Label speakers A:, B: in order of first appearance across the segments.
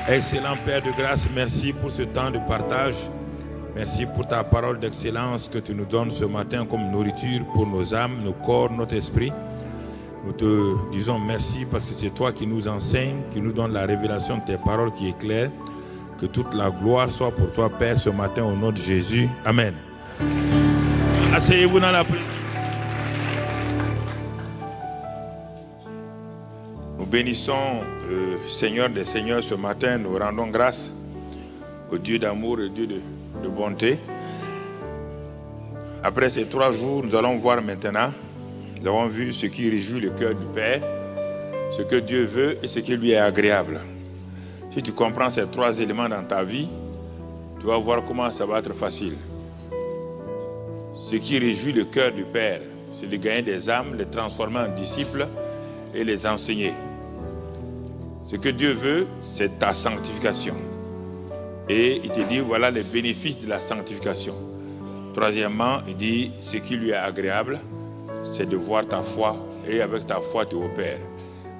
A: Excellent Père de grâce, merci pour ce temps de partage. Merci pour ta parole d'excellence que tu nous donnes ce matin comme nourriture pour nos âmes, nos corps, notre esprit. Nous te disons merci parce que c'est toi qui nous enseignes, qui nous donne la révélation de tes paroles qui est claire. Que toute la gloire soit pour toi, Père, ce matin au nom de Jésus. Amen. Asseyez-vous dans la prière. Nous bénissons le Seigneur des Seigneurs ce matin. Nous rendons grâce au Dieu d'amour et Dieu de bonté. Après ces 3 jours, nous allons voir maintenant. Nous avons vu ce qui réjouit le cœur du Père, ce que Dieu veut et ce qui lui est agréable. Si tu comprends ces 3 éléments dans ta vie, tu vas voir comment ça va être facile. Ce qui réjouit le cœur du Père, c'est de gagner des âmes, les transformer en disciples et les enseigner. Ce que Dieu veut, c'est ta sanctification. Et il te dit, voilà les bénéfices de la sanctification. Troisièmement, il dit, ce qui lui est agréable, c'est de voir ta foi, et avec ta foi, tu opères.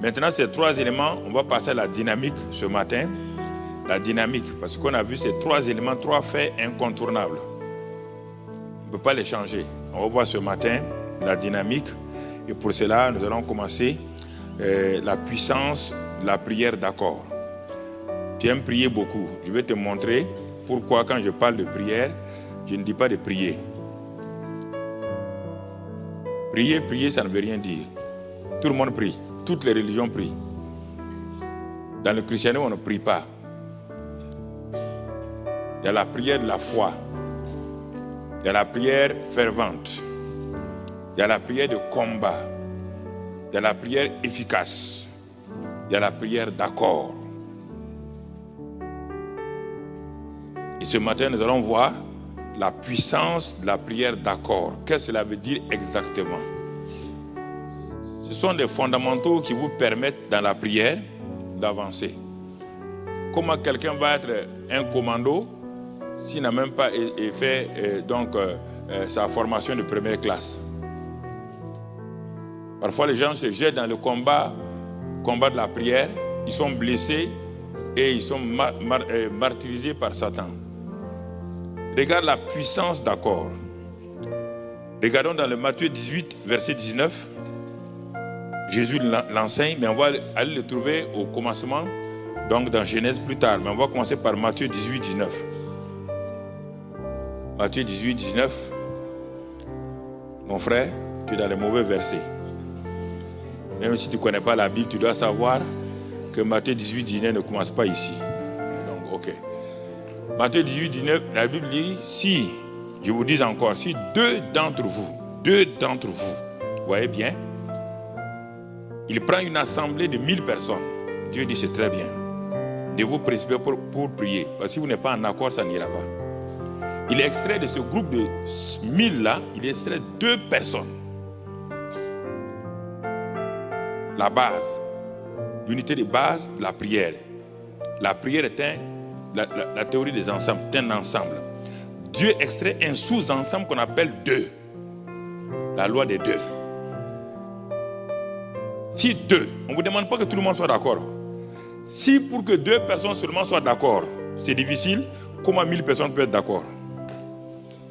A: Maintenant, ces 3 éléments, on va passer à la dynamique ce matin. La dynamique, parce qu'on a vu ces 3 éléments, 3 faits incontournables. On ne peut pas les changer. On va voir ce matin la dynamique. Et pour cela, nous allons commencer la puissance de la prière d'accord. Tu aimes prier beaucoup. Je vais te montrer pourquoi quand je parle de prière, je ne dis pas de prier. Prier, ça ne veut rien dire. Tout le monde prie. Toutes les religions prient. Dans le christianisme, on ne prie pas. Il y a la prière de la foi. Il y a la prière fervente. Il y a la prière de combat. Il y a la prière efficace. Il y a la prière d'accord. Et ce matin, nous allons voir la puissance de la prière d'accord. Qu'est-ce que cela veut dire exactement? Ce sont des fondamentaux qui vous permettent dans la prière d'avancer. Comment quelqu'un va être un commando s'il n'a même pas fait sa formation de première classe? Parfois les gens se jettent dans le combat de la prière, ils sont blessés et ils sont martyrisés par Satan. Regarde la puissance d'accord. Regardons dans le Matthieu 18, verset 19. Jésus l'enseigne, mais on va aller le trouver au commencement, donc dans Genèse plus tard. Mais on va commencer par Matthieu 18, 19. Matthieu 18, 19. Mon frère, tu es dans les mauvais versets. Même si tu ne connais pas la Bible, tu dois savoir que Matthieu 18, 19 ne commence pas ici. Donc, ok. Matthieu 18, 19, la Bible dit, si, je vous dis encore, si 2 d'entre vous, voyez bien, il prend une assemblée de 1000 personnes. Dieu dit, c'est très bien. Ne vous précipitez pour prier. Parce que si vous n'êtes pas en accord, ça n'ira pas. Il est extrait de ce groupe de 1000 là, il est extrait 2 personnes. La base, l'unité de base de la prière. La prière est la théorie des ensembles, c'est un ensemble. Dieu extrait un sous-ensemble qu'on appelle 2. La loi des 2. Si 2, on ne vous demande pas que tout le monde soit d'accord. Si pour que 2 personnes seulement soient d'accord, c'est difficile, comment 1000 personnes peuvent être d'accord?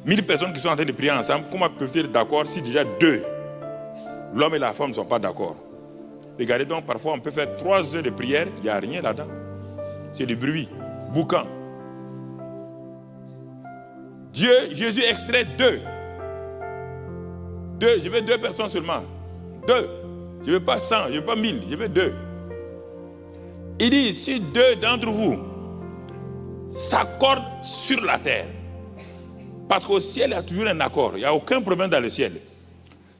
A: 1000 personnes qui sont en train de prier ensemble, comment peuvent-ils être d'accord si déjà 2, l'homme et la femme ne sont pas d'accord? Regardez donc, parfois on peut faire 3 heures de prière, il n'y a rien là-dedans. C'est du bruit, boucan. Jésus extrait 2. Je veux 2 personnes seulement. 2. Je ne veux pas 100, je ne veux pas 1000, je veux 2. Il dit, si 2 d'entre vous s'accordent sur la terre, parce qu'au ciel, il y a toujours un accord, il n'y a aucun problème dans le ciel.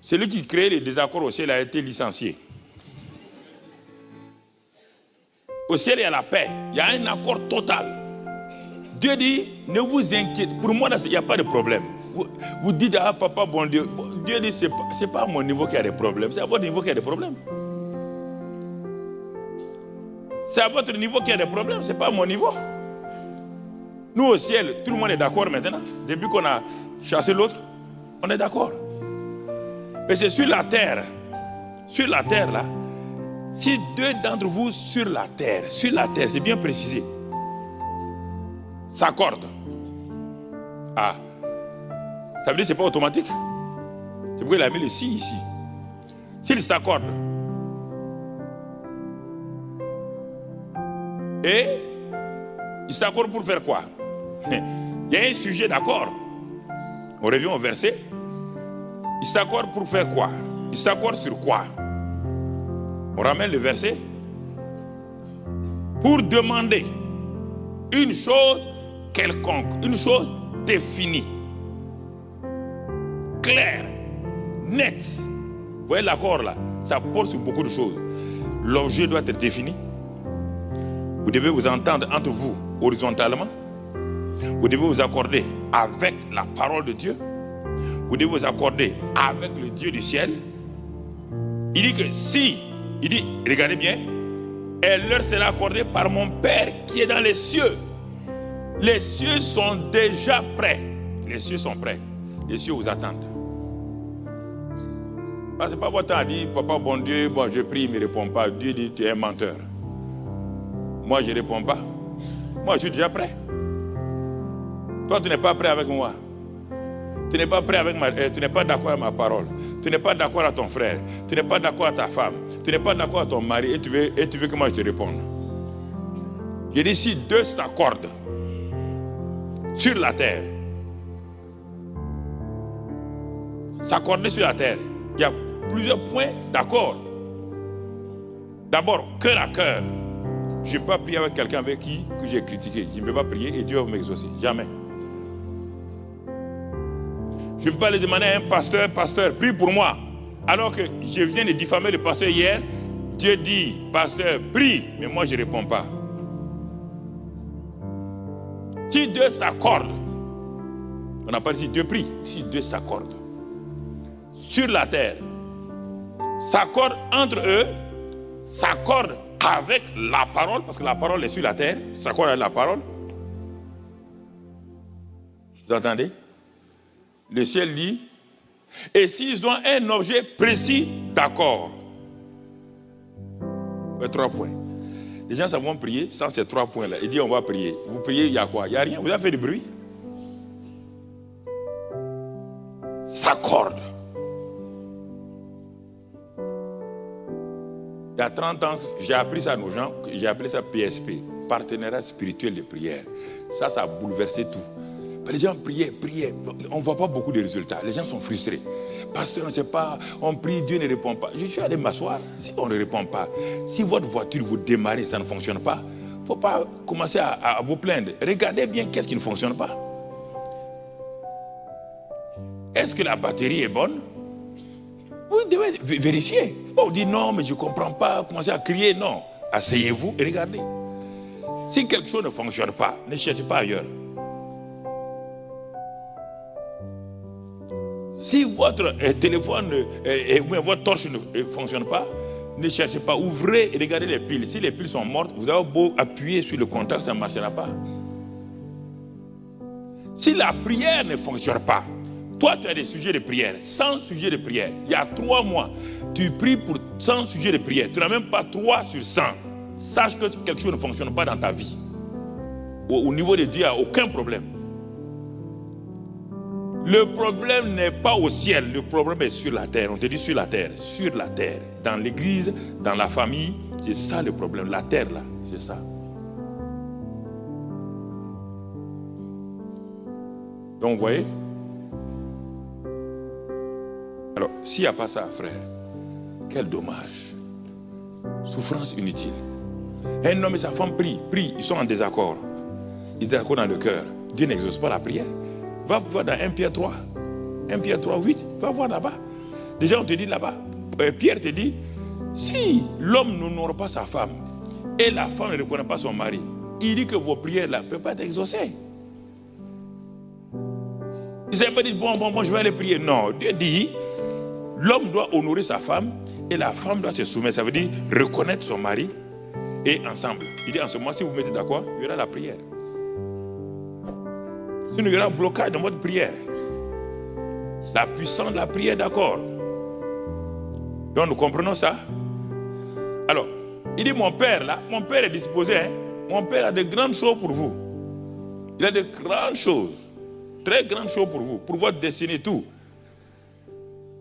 A: Celui qui crée les désaccords au ciel a été licencié. Au ciel, il y a la paix, il y a un accord total. Dieu dit, ne vous inquiétez, pour moi, il n'y a pas de problème. Vous dites, ah papa, bon Dieu. Dieu dit, ce n'est pas à mon niveau qu'il y a des problèmes, c'est à votre niveau qu'il y a des problèmes. C'est à votre niveau qu'il y a des problèmes, ce n'est pas à mon niveau. Nous au ciel, tout le monde est d'accord maintenant. Depuis qu'on a chassé l'autre, on est d'accord. Mais c'est sur la terre là, si 2 d'entre vous sur la terre, c'est bien précisé, s'accordent. Ah, ça veut dire que ce n'est pas automatique. C'est pourquoi il a mis le si ici. S'ils s'accordent, et ils s'accordent pour faire quoi? Il y a un sujet d'accord. On revient au verset. Ils s'accordent pour faire quoi? Ils s'accordent sur quoi? On ramène le verset. Pour demander une chose quelconque, une chose définie, claire, nette. Vous voyez l'accord là? Ça porte sur beaucoup de choses. L'objet doit être défini. Vous devez vous entendre entre vous horizontalement. Vous devez vous accorder avec la parole de Dieu. Vous devez vous accorder avec le Dieu du ciel. Il dit que si, il dit, regardez bien, et leur sera accordée par mon Père qui est dans les cieux. Les cieux sont déjà prêts. Les cieux sont prêts. Les cieux vous attendent. Parce que c'est pas votre temps à dire, papa, bon Dieu, bon, je prie, il ne me répond pas. Dieu dit, tu es un menteur. Moi, je ne réponds pas. Moi, je suis déjà prêt. Toi, tu n'es pas prêt avec moi. Tu n'es pas prêt avec tu n'es pas d'accord avec ma parole. Tu n'es pas d'accord avec ton frère. Tu n'es pas d'accord avec ta femme. Tu n'es pas d'accord avec ton mari. Et tu veux que moi je te réponde. Je dis si deux s'accordent sur la terre. S'accorder sur la terre. Il y a plusieurs points d'accord. D'abord, cœur à cœur. Je ne peux pas prier avec quelqu'un avec qui que j'ai critiqué. Je ne peux pas prier et Dieu va m'exaucer. Jamais. Je ne peux pas aller demander à un pasteur, prie pour moi. Alors que je viens de diffamer le pasteur hier, Dieu dit, pasteur, prie, mais moi je ne réponds pas. Si deux s'accordent, on n'a pas dit Dieu prie, si deux s'accordent sur la terre, s'accordent entre eux, s'accordent avec la parole, parce que la parole est sur la terre, s'accordent avec la parole. Vous entendez? Le ciel dit, et s'ils ont un objet précis d'accord. Trois points. Les gens savent prier sans ces 3 points-là. Ils disent on va prier. Vous priez, il y a quoi? Il n'y a rien. Vous avez fait du bruit. S'accorde. Il y a 30 ans, j'ai appris ça à nos gens, j'ai appelé ça PSP, partenariat spirituel de prière. Ça a bouleversé tout. Les gens priaient, on ne voit pas beaucoup de résultats. Les gens sont frustrés. Pasteur, on ne sait pas, on prie, Dieu ne répond pas. Je suis allé m'asseoir, si on ne répond pas, si votre voiture vous démarrez, ça ne fonctionne pas, il ne faut pas commencer à vous plaindre. Regardez bien qu'est-ce qui ne fonctionne pas. Est-ce que la batterie est bonne? Vous devez vérifier. Il ne faut pas vous dire non, mais je ne comprends pas, commencez à crier, non. Asseyez-vous et regardez. Si quelque chose ne fonctionne pas, ne cherchez pas ailleurs. Si votre téléphone ou votre torche ne fonctionne pas, ne cherchez pas. Ouvrez et regardez les piles. Si les piles sont mortes, vous avez beau appuyer sur le contact, ça ne marchera pas. Si la prière ne fonctionne pas, toi tu as des sujets de prière, 100 sujets de prière. Il y a 3 mois, tu pries pour 100 sujets de prière. Tu n'as même pas 3 sur 100. Sache que quelque chose ne fonctionne pas dans ta vie. Au niveau de Dieu, il n'y a aucun problème. Le problème n'est pas au ciel, le problème est sur la terre. On te dit sur la terre, dans l'église, dans la famille, c'est ça le problème. La terre là, c'est ça. Donc vous voyez? Alors, s'il n'y a pas ça, frère, quel dommage. Souffrance inutile. Un homme et sa femme prient, ils sont en désaccord. Ils désaccord dans le cœur. Dieu n'exauce pas la prière. Va voir dans 1 Pierre 3. 1 Pierre 3, 8. Va voir là-bas. Déjà, on te dit là-bas. Pierre te dit, si l'homme n'honore pas sa femme et la femme ne reconnaît pas son mari, il dit que vos prières là ne peuvent pas être exaucées. Il ne s'est pas dit, bon, je vais aller prier. Non, Dieu dit, l'homme doit honorer sa femme et la femme doit se soumettre. Ça veut dire reconnaître son mari et ensemble. Il dit, en ce moment, si vous vous mettez d'accord, il y aura la prière. Sinon, il y aura un blocage dans votre prière. La puissance de la prière, d'accord. Donc, nous comprenons ça. Alors, il dit, mon père est disposé. Mon père a de grandes choses pour vous. Il a de grandes choses, très grandes choses pour vous, pour votre destinée, tout.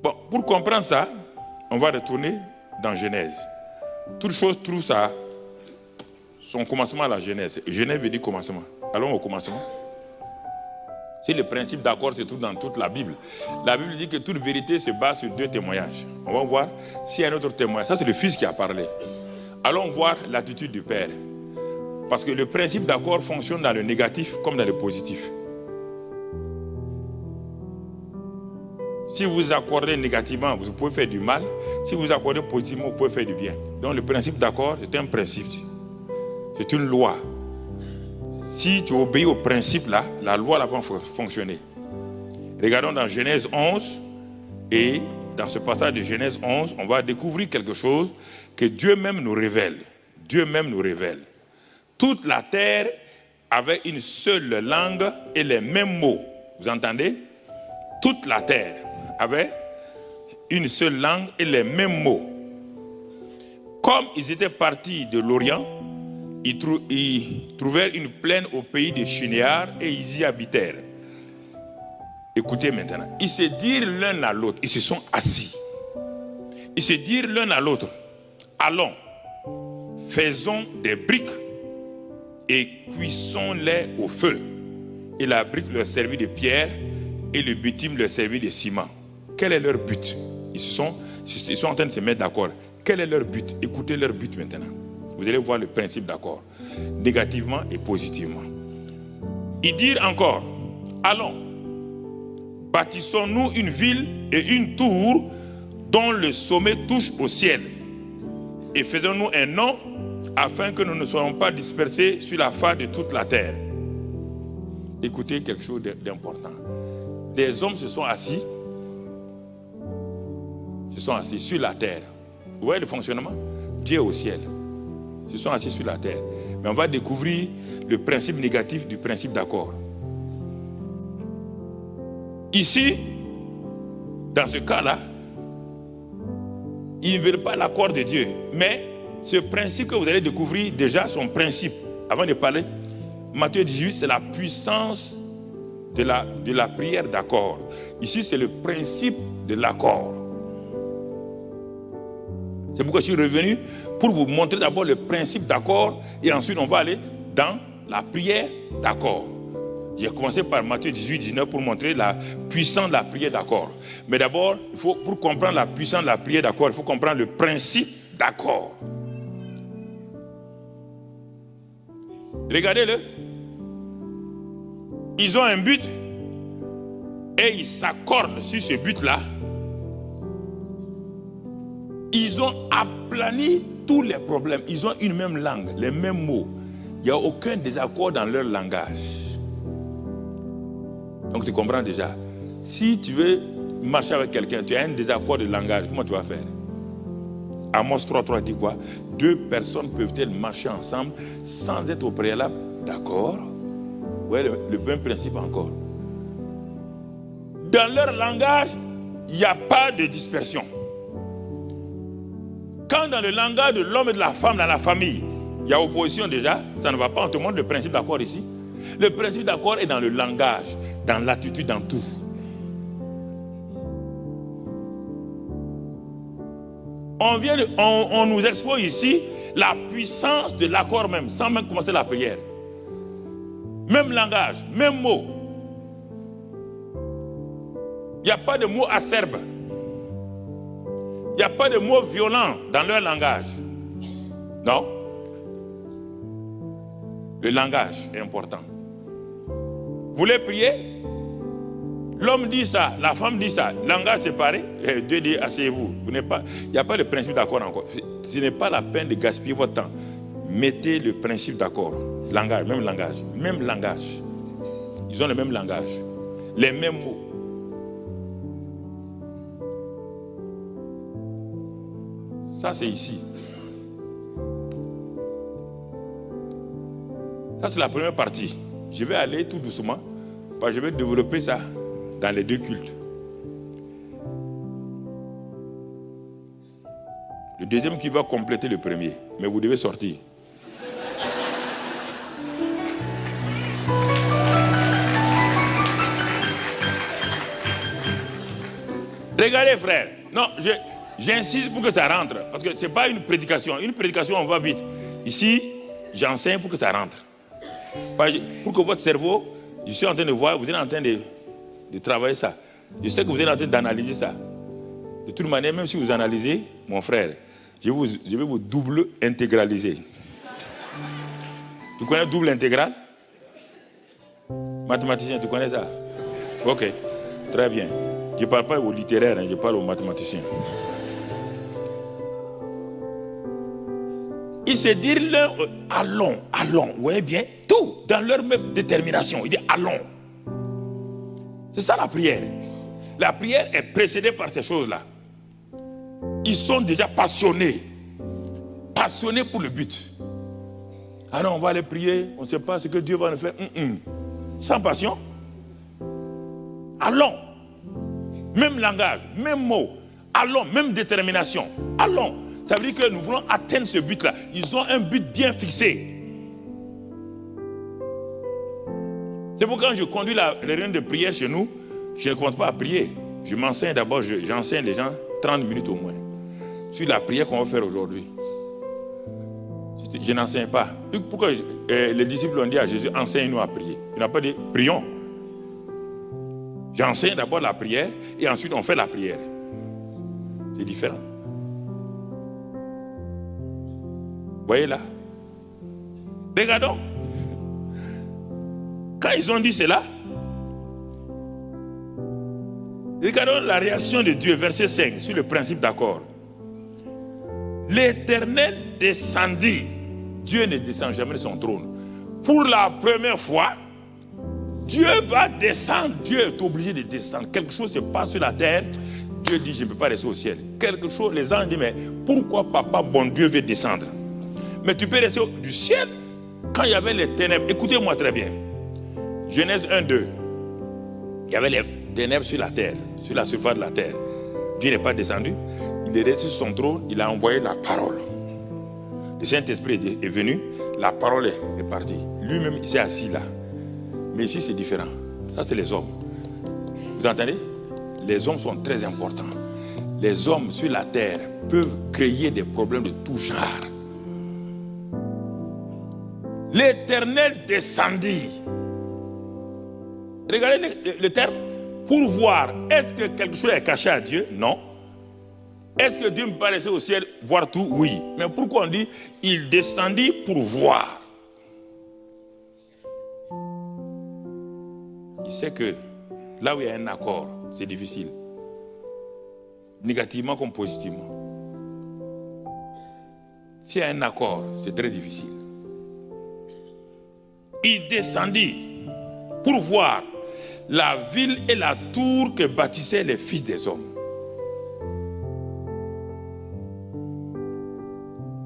A: Bon, pour comprendre ça, on va retourner dans Genèse. Toute chose trouve ça, son commencement à la Genèse. Genèse veut dire commencement. Allons au commencement. C'est le principe d'accord se trouve dans toute la Bible. La Bible dit que toute vérité se base sur 2 témoignages. On va voir s'il y a un autre témoignage. Ça, c'est le Fils qui a parlé. Allons voir l'attitude du Père. Parce que le principe d'accord fonctionne dans le négatif comme dans le positif. Si vous accordez négativement, vous pouvez faire du mal. Si vous accordez positivement, vous pouvez faire du bien. Donc le principe d'accord, c'est un principe. C'est une loi. Si tu obéis au principe là, la loi là va fonctionner. Regardons dans Genèse 11. Et dans ce passage de Genèse 11, on va découvrir quelque chose que Dieu même nous révèle. Dieu même nous révèle. Toute la terre avait une seule langue et les mêmes mots. Vous entendez? Toute la terre avait une seule langue et les mêmes mots. Comme ils étaient partis de l'Orient, ils trouvèrent une plaine au pays des Shinéar et ils y habitèrent. Écoutez maintenant, ils se dirent l'un à l'autre, ils se sont assis. Ils se dirent l'un à l'autre, allons, faisons des briques et cuissons-les au feu. Et la brique leur servit de pierre et le bitume leur servit de ciment. Quel est leur but? Ils sont en train de se mettre d'accord. Quel est leur but? Écoutez leur but maintenant. Vous allez voir le principe d'accord, négativement et positivement. Ils dirent encore, allons, bâtissons-nous une ville et une tour dont le sommet touche au ciel. Et faisons-nous un nom afin que nous ne soyons pas dispersés sur la face de toute la terre. Écoutez quelque chose d'important. Des hommes se sont assis sur la terre. Vous voyez le fonctionnement? Dieu au ciel. Se sont assis sur la terre. Mais on va découvrir le principe négatif du principe d'accord. Ici, dans ce cas-là, ils ne veulent pas l'accord de Dieu. Mais ce principe que vous allez découvrir, déjà son principe, avant de parler, Matthieu 18, c'est la puissance de la prière d'accord. Ici, c'est le principe de l'accord. C'est pourquoi je suis revenu pour vous montrer d'abord le principe d'accord et ensuite on va aller dans la prière d'accord. J'ai commencé par Matthieu 18, 19 pour montrer la puissance de la prière d'accord. Mais d'abord, pour comprendre la puissance de la prière d'accord, il faut comprendre le principe d'accord. Regardez-le. Ils ont un but et ils s'accordent sur ce but-là. Ils ont aplani tous les problèmes. Ils ont une même langue, les mêmes mots. Il n'y a aucun désaccord dans leur langage. Donc tu comprends déjà. Si tu veux marcher avec quelqu'un, tu as un désaccord de langage, comment tu vas faire? Amos 3.3 dit quoi? 2 personnes peuvent-elles marcher ensemble sans être au préalable d'accord? Vous voyez le même principe encore. Dans leur langage, il n'y a pas de dispersion. Quand dans le langage de l'homme et de la femme, dans la famille, il y a opposition déjà, ça ne va pas, on te montre le principe d'accord ici. Le principe d'accord est dans le langage, dans l'attitude, dans tout. On nous expose ici la puissance de l'accord même, sans même commencer la prière. Même langage, même mot. Il n'y a pas de mots acerbes. Il n'y a pas de mots violents dans leur langage. Non. Le langage est important. Vous voulez prier? L'homme dit ça, la femme dit ça. Langage séparé. Dieu dit, asseyez-vous. Il n'y a pas de principe d'accord encore. Ce n'est pas la peine de gaspiller votre temps. Mettez le principe d'accord. Langage, même langage. Même langage. Ils ont le même langage. Les mêmes mots. Ça, c'est ici. Ça, c'est la première partie. Je vais aller tout doucement, parce que je vais développer ça dans les 2 cultes. Le deuxième qui va compléter le premier, mais vous devez sortir. Regardez, frère. Non, j'insiste pour que ça rentre. Parce que ce n'est pas une prédication. Une prédication, on va vite. Ici, j'enseigne pour que ça rentre. Pour que votre cerveau, je suis en train de voir, vous êtes en train de travailler ça. Je sais que vous êtes en train d'analyser ça. De toute manière, même si vous analysez, mon frère, je vais vous double intégraliser. Tu connais double intégral? Mathématicien, tu connais ça? Ok, très bien. Je ne parle pas aux littéraires, je parle aux mathématiciens. Ils se disent l'un, allons, vous voyez bien, tout dans leur même détermination. Ils disent allons. C'est ça la prière. La prière est précédée par ces choses-là. Ils sont déjà passionnés pour le but. Ah non, on va aller prier, on ne sait pas ce que Dieu va nous faire. Sans passion. Allons. Même langage, même mot. Allons, même détermination. Allons. Ça veut dire que nous voulons atteindre ce but-là. Ils ont un but bien fixé. C'est pourquoi quand je conduis les réunions de prière chez nous, je ne commence pas à prier. Je m'enseigne d'abord, j'enseigne les gens 30 minutes au moins. Sur la prière qu'on va faire aujourd'hui. Je n'enseigne pas. Pourquoi les disciples ont dit à Jésus, enseigne-nous à prier. Il n'a pas dit, prions. J'enseigne d'abord la prière et ensuite on fait la prière. C'est différent. Voyez là. Regardons. Quand ils ont dit cela, regardons la réaction de Dieu, verset 5, sur le principe d'accord. L'Éternel descendit. Dieu ne descend jamais de son trône. Pour la première fois, Dieu va descendre. Dieu est obligé de descendre. Quelque chose se passe sur la terre. Dieu dit, je ne peux pas rester au ciel. Quelque chose, les anges disent, mais pourquoi papa, bon Dieu, veut descendre? Mais tu peux rester du ciel quand il y avait les ténèbres. Écoutez-moi très bien. Genèse 1, 2. Il y avait les ténèbres sur la terre, sur la surface de la terre. Dieu n'est pas descendu. Il est resté sur son trône. Il a envoyé la parole. Le Saint-Esprit est venu. La parole est partie. Lui-même, il s'est assis là. Mais ici, c'est différent. Ça, c'est les hommes. Vous entendez? Les hommes sont très importants. Les hommes sur la terre peuvent créer des problèmes de tout genre. L'Éternel descendit. Regardez le terme. Pour voir, est-ce que quelque chose est caché à Dieu? Non. Est-ce que Dieu me paraissait au ciel voir tout? Oui. Mais pourquoi on dit il descendit pour voir? Il sait que là où il y a un accord, c'est difficile. Négativement comme positivement. S'il y a un accord, c'est très difficile. Il descendit pour voir la ville et la tour que bâtissaient les fils des hommes.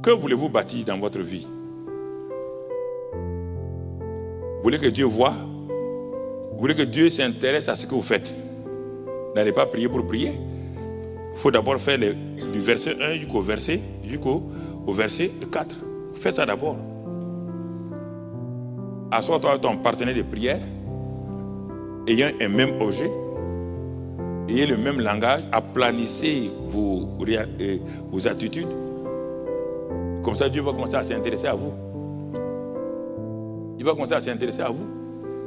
A: Que voulez-vous bâtir dans votre vie? Vous voulez que Dieu voie? Vous voulez que Dieu s'intéresse à ce que vous faites? N'allez pas prier pour prier. Il faut d'abord faire du verset 1 jusqu'au verset 4. Faites ça d'abord. Assois-toi avec ton partenaire de prière, ayant un même objet, ayez le même langage, aplanissez vos attitudes. Comme ça, Dieu va commencer à s'intéresser à vous. Il va commencer à s'intéresser à vous.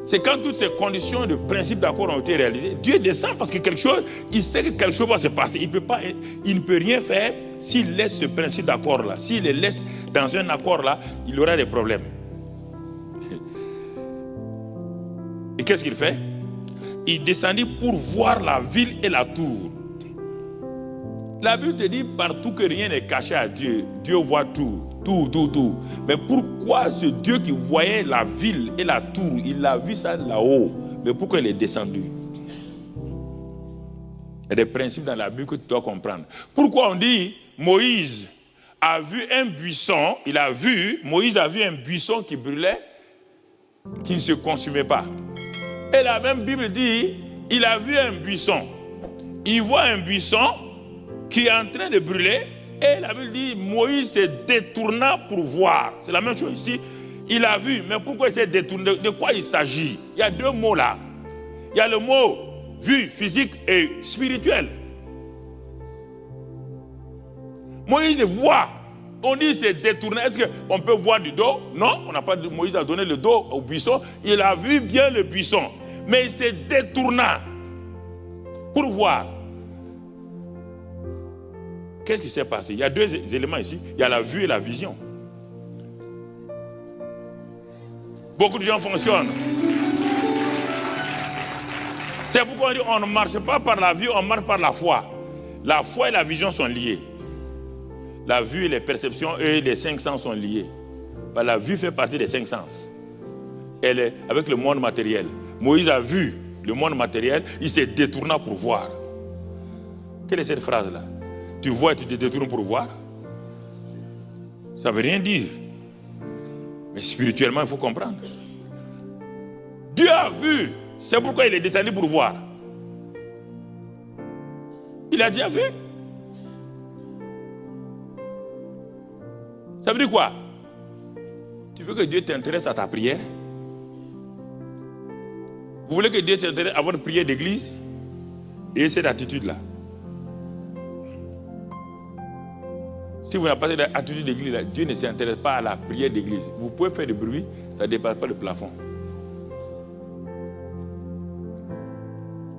A: C'est quand toutes ces conditions de principe d'accord ont été réalisées, Dieu descend parce que quelque chose, il sait que quelque chose va se passer. Il ne peut rien faire s'il laisse ce principe d'accord là. S'il le laisse dans un accord là, il aura des problèmes. Et qu'est-ce qu'il fait? Il descendit pour voir la ville et la tour. La Bible te dit partout que rien n'est caché à Dieu. Dieu voit tout. Mais pourquoi ce Dieu qui voyait la ville et la tour, il a vu ça là-haut? Mais pourquoi il est descendu? Il y a des principes dans la Bible que tu dois comprendre. Pourquoi on dit Moïse a vu un buisson, Moïse a vu un buisson qui brûlait, qui ne se consumait pas. Et la même Bible dit, il a vu un buisson. Il voit un buisson qui est en train de brûler. Et la Bible dit, Moïse se détourna pour voir. C'est la même chose ici. Il a vu, mais pourquoi il s'est détourné? De quoi il s'agit? Il y a deux mots là. Il y a le mot vue physique et spirituel. Moïse voit. On dit c'est détourné. Est-ce qu'on peut voir du dos? Non, on n'a pas. Moïse a donné le dos au buisson. Il a vu bien le buisson. Mais il s'est détourné pour voir. Qu'est-ce qui s'est passé? Il y a deux éléments ici. Il y a la vue et la vision. Beaucoup de gens fonctionnent. C'est pourquoi on dit on ne marche pas par la vue, on marche par la foi. La foi et la vision sont liées. La vue et les perceptions et les 5 sens sont liés. La vue fait partie des 5 sens. Elle est avec le monde matériel. Moïse a vu le monde matériel, il s'est détourné pour voir. Quelle est cette phrase-là? Tu vois et tu te détournes pour voir? Ça ne veut rien dire. Mais spirituellement, il faut comprendre. Dieu a vu. C'est pourquoi il est descendu pour voir. Il a déjà vu. Ça veut dire quoi? Tu veux que Dieu t'intéresse à ta prière? Vous voulez que Dieu t'intéresse à votre prière d'église? Et cette attitude-là. Si vous n'avez pas cette attitude d'église, Dieu ne s'intéresse pas à la prière d'église. Vous pouvez faire du bruit, ça ne dépasse pas le plafond.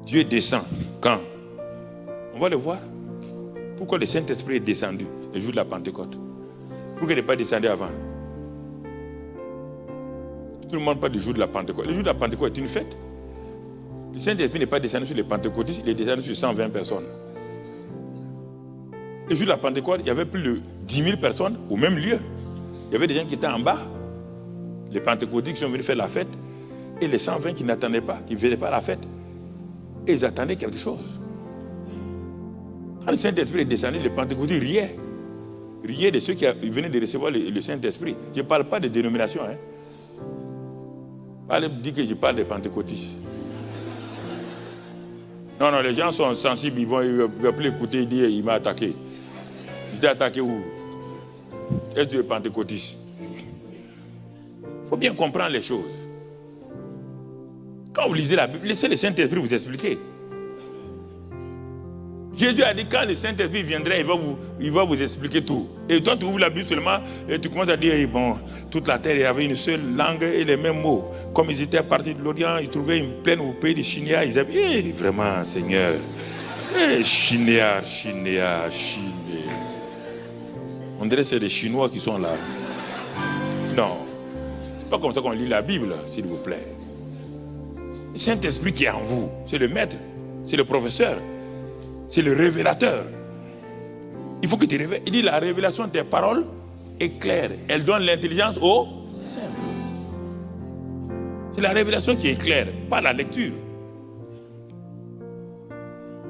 A: Dieu descend. Quand? On va le voir. Pourquoi le Saint-Esprit est descendu le jour de la Pentecôte? Pourquoi il n'est pas descendu avant? Tout le monde parle du jour de la Pentecôte. Le jour de la Pentecôte est une fête. Le Saint-Esprit n'est pas descendu sur les pentecôtistes, il est descendu sur 120 personnes. Le jour de la Pentecôte, il y avait plus de 10 000 personnes au même lieu. Il y avait des gens qui étaient en bas. Les pentecôtistes qui sont venus faire la fête. Et les 120 qui n'attendaient pas, qui ne faisaient pas la fête. Et ils attendaient quelque chose. Quand le Saint-Esprit est descendu, les pentecôtistes riaient. Riaient de ceux qui venaient de recevoir le Saint-Esprit. Je ne parle pas de dénomination. Dis que je parle des pentecôtistes. Non, les gens sont sensibles, ils ne vont plus écouter, ils disent il m'a attaqué. Il t'a attaqué où? Est-ce que tu es pentecôtiste? Il faut bien comprendre les choses. Quand vous lisez la Bible, laissez le Saint-Esprit vous expliquer. Jésus a dit quand le Saint-Esprit viendrait, il va vous expliquer tout. Et toi, tu ouvres la Bible seulement et tu commences à dire, bon, toute la terre, il y avait une seule langue et les mêmes mots. Comme ils étaient partis de l'Orient, ils trouvaient une plaine au pays de Chinéa. Ils avaient, vraiment, Seigneur, Chinéa. On dirait que c'est des Chinois qui sont là. Non, c'est pas comme ça qu'on lit la Bible, s'il vous plaît. Le Saint-Esprit qui est en vous, c'est le maître, c'est le professeur. C'est le révélateur. Il faut que tu révèles. Il dit la révélation des paroles est claire. Elle donne l'intelligence au simple. C'est la révélation qui est claire, pas la lecture.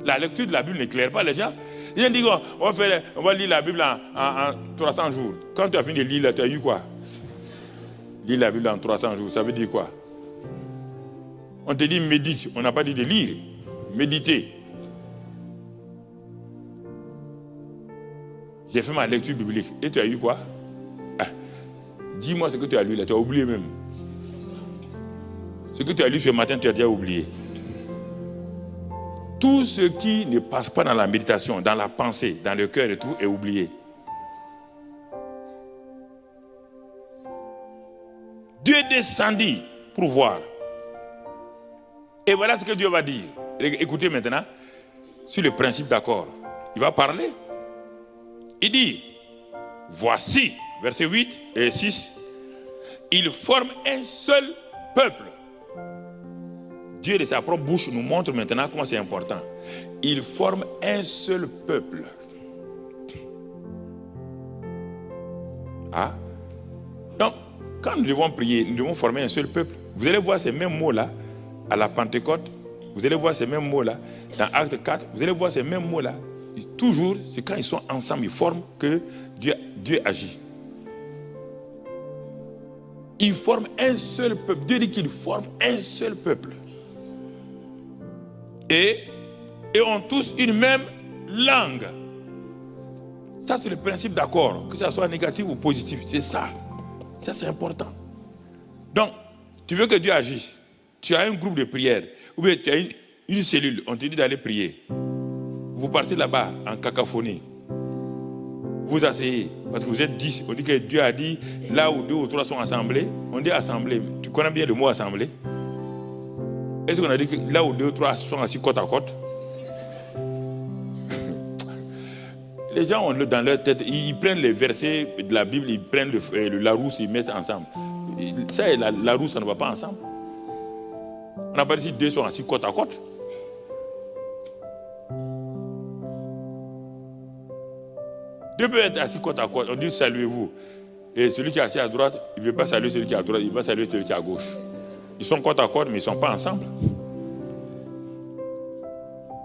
A: La lecture de la Bible n'éclaire pas les gens. Les gens disent on va lire la Bible en 300 jours. Quand tu as fini de lire, tu as eu quoi? Lire la Bible en 300 jours, ça veut dire quoi? On te dit médite, on n'a pas dit de lire. Méditer. J'ai fait ma lecture biblique. Et tu as eu quoi? Dis-moi ce que tu as lu là. Tu as oublié même. Ce que tu as lu ce matin, tu as déjà oublié. Tout ce qui ne passe pas dans la méditation, dans la pensée, dans le cœur et tout, est oublié. Dieu est descendu pour voir. Et voilà ce que Dieu va dire. Écoutez maintenant, sur le principe d'accord. Il va parler. Il dit, voici, verset 8 et 6, il forme un seul peuple. Dieu de sa propre bouche nous montre maintenant comment c'est important. Il forme un seul peuple. Donc, quand nous devons prier, nous devons former un seul peuple. Vous allez voir ces mêmes mots-là à la Pentecôte. Vous allez voir ces mêmes mots-là dans Acte 4. Vous allez voir ces mêmes mots-là. Et toujours, c'est quand ils sont ensemble, ils forment que Dieu agit. Il forme un seul peuple. Dieu dit qu'il forme un seul peuple. Et ont tous une même langue. Ça, c'est le principe d'accord. Que ça soit négatif ou positif. C'est ça. Ça, c'est important. Donc, tu veux que Dieu agisse. Tu as un groupe de prière. Ou bien tu as une cellule. On te dit d'aller prier. Vous partez là-bas en cacophonie. Vous asseyez, parce que vous êtes 10. On dit que Dieu a dit, là où 2 ou 3 sont assemblés, on dit assemblée. Tu connais bien le mot assemblée? Est-ce qu'on a dit que là où 2 ou 3 sont assis côte à côte? Les gens ont dans leur tête, ils prennent les versets de la Bible, ils prennent le Larousse, ils mettent ensemble. Ça et la Larousse, ça ne va pas ensemble. On n'a pas dit 2 sont assis côte à côte. Deux peuvent être assis côte à côte. On dit saluez-vous. Et celui qui est assis à droite, il ne veut pas saluer celui qui est à droite, il va saluer celui qui est à gauche. Ils sont côte à côte, mais ils ne sont pas ensemble.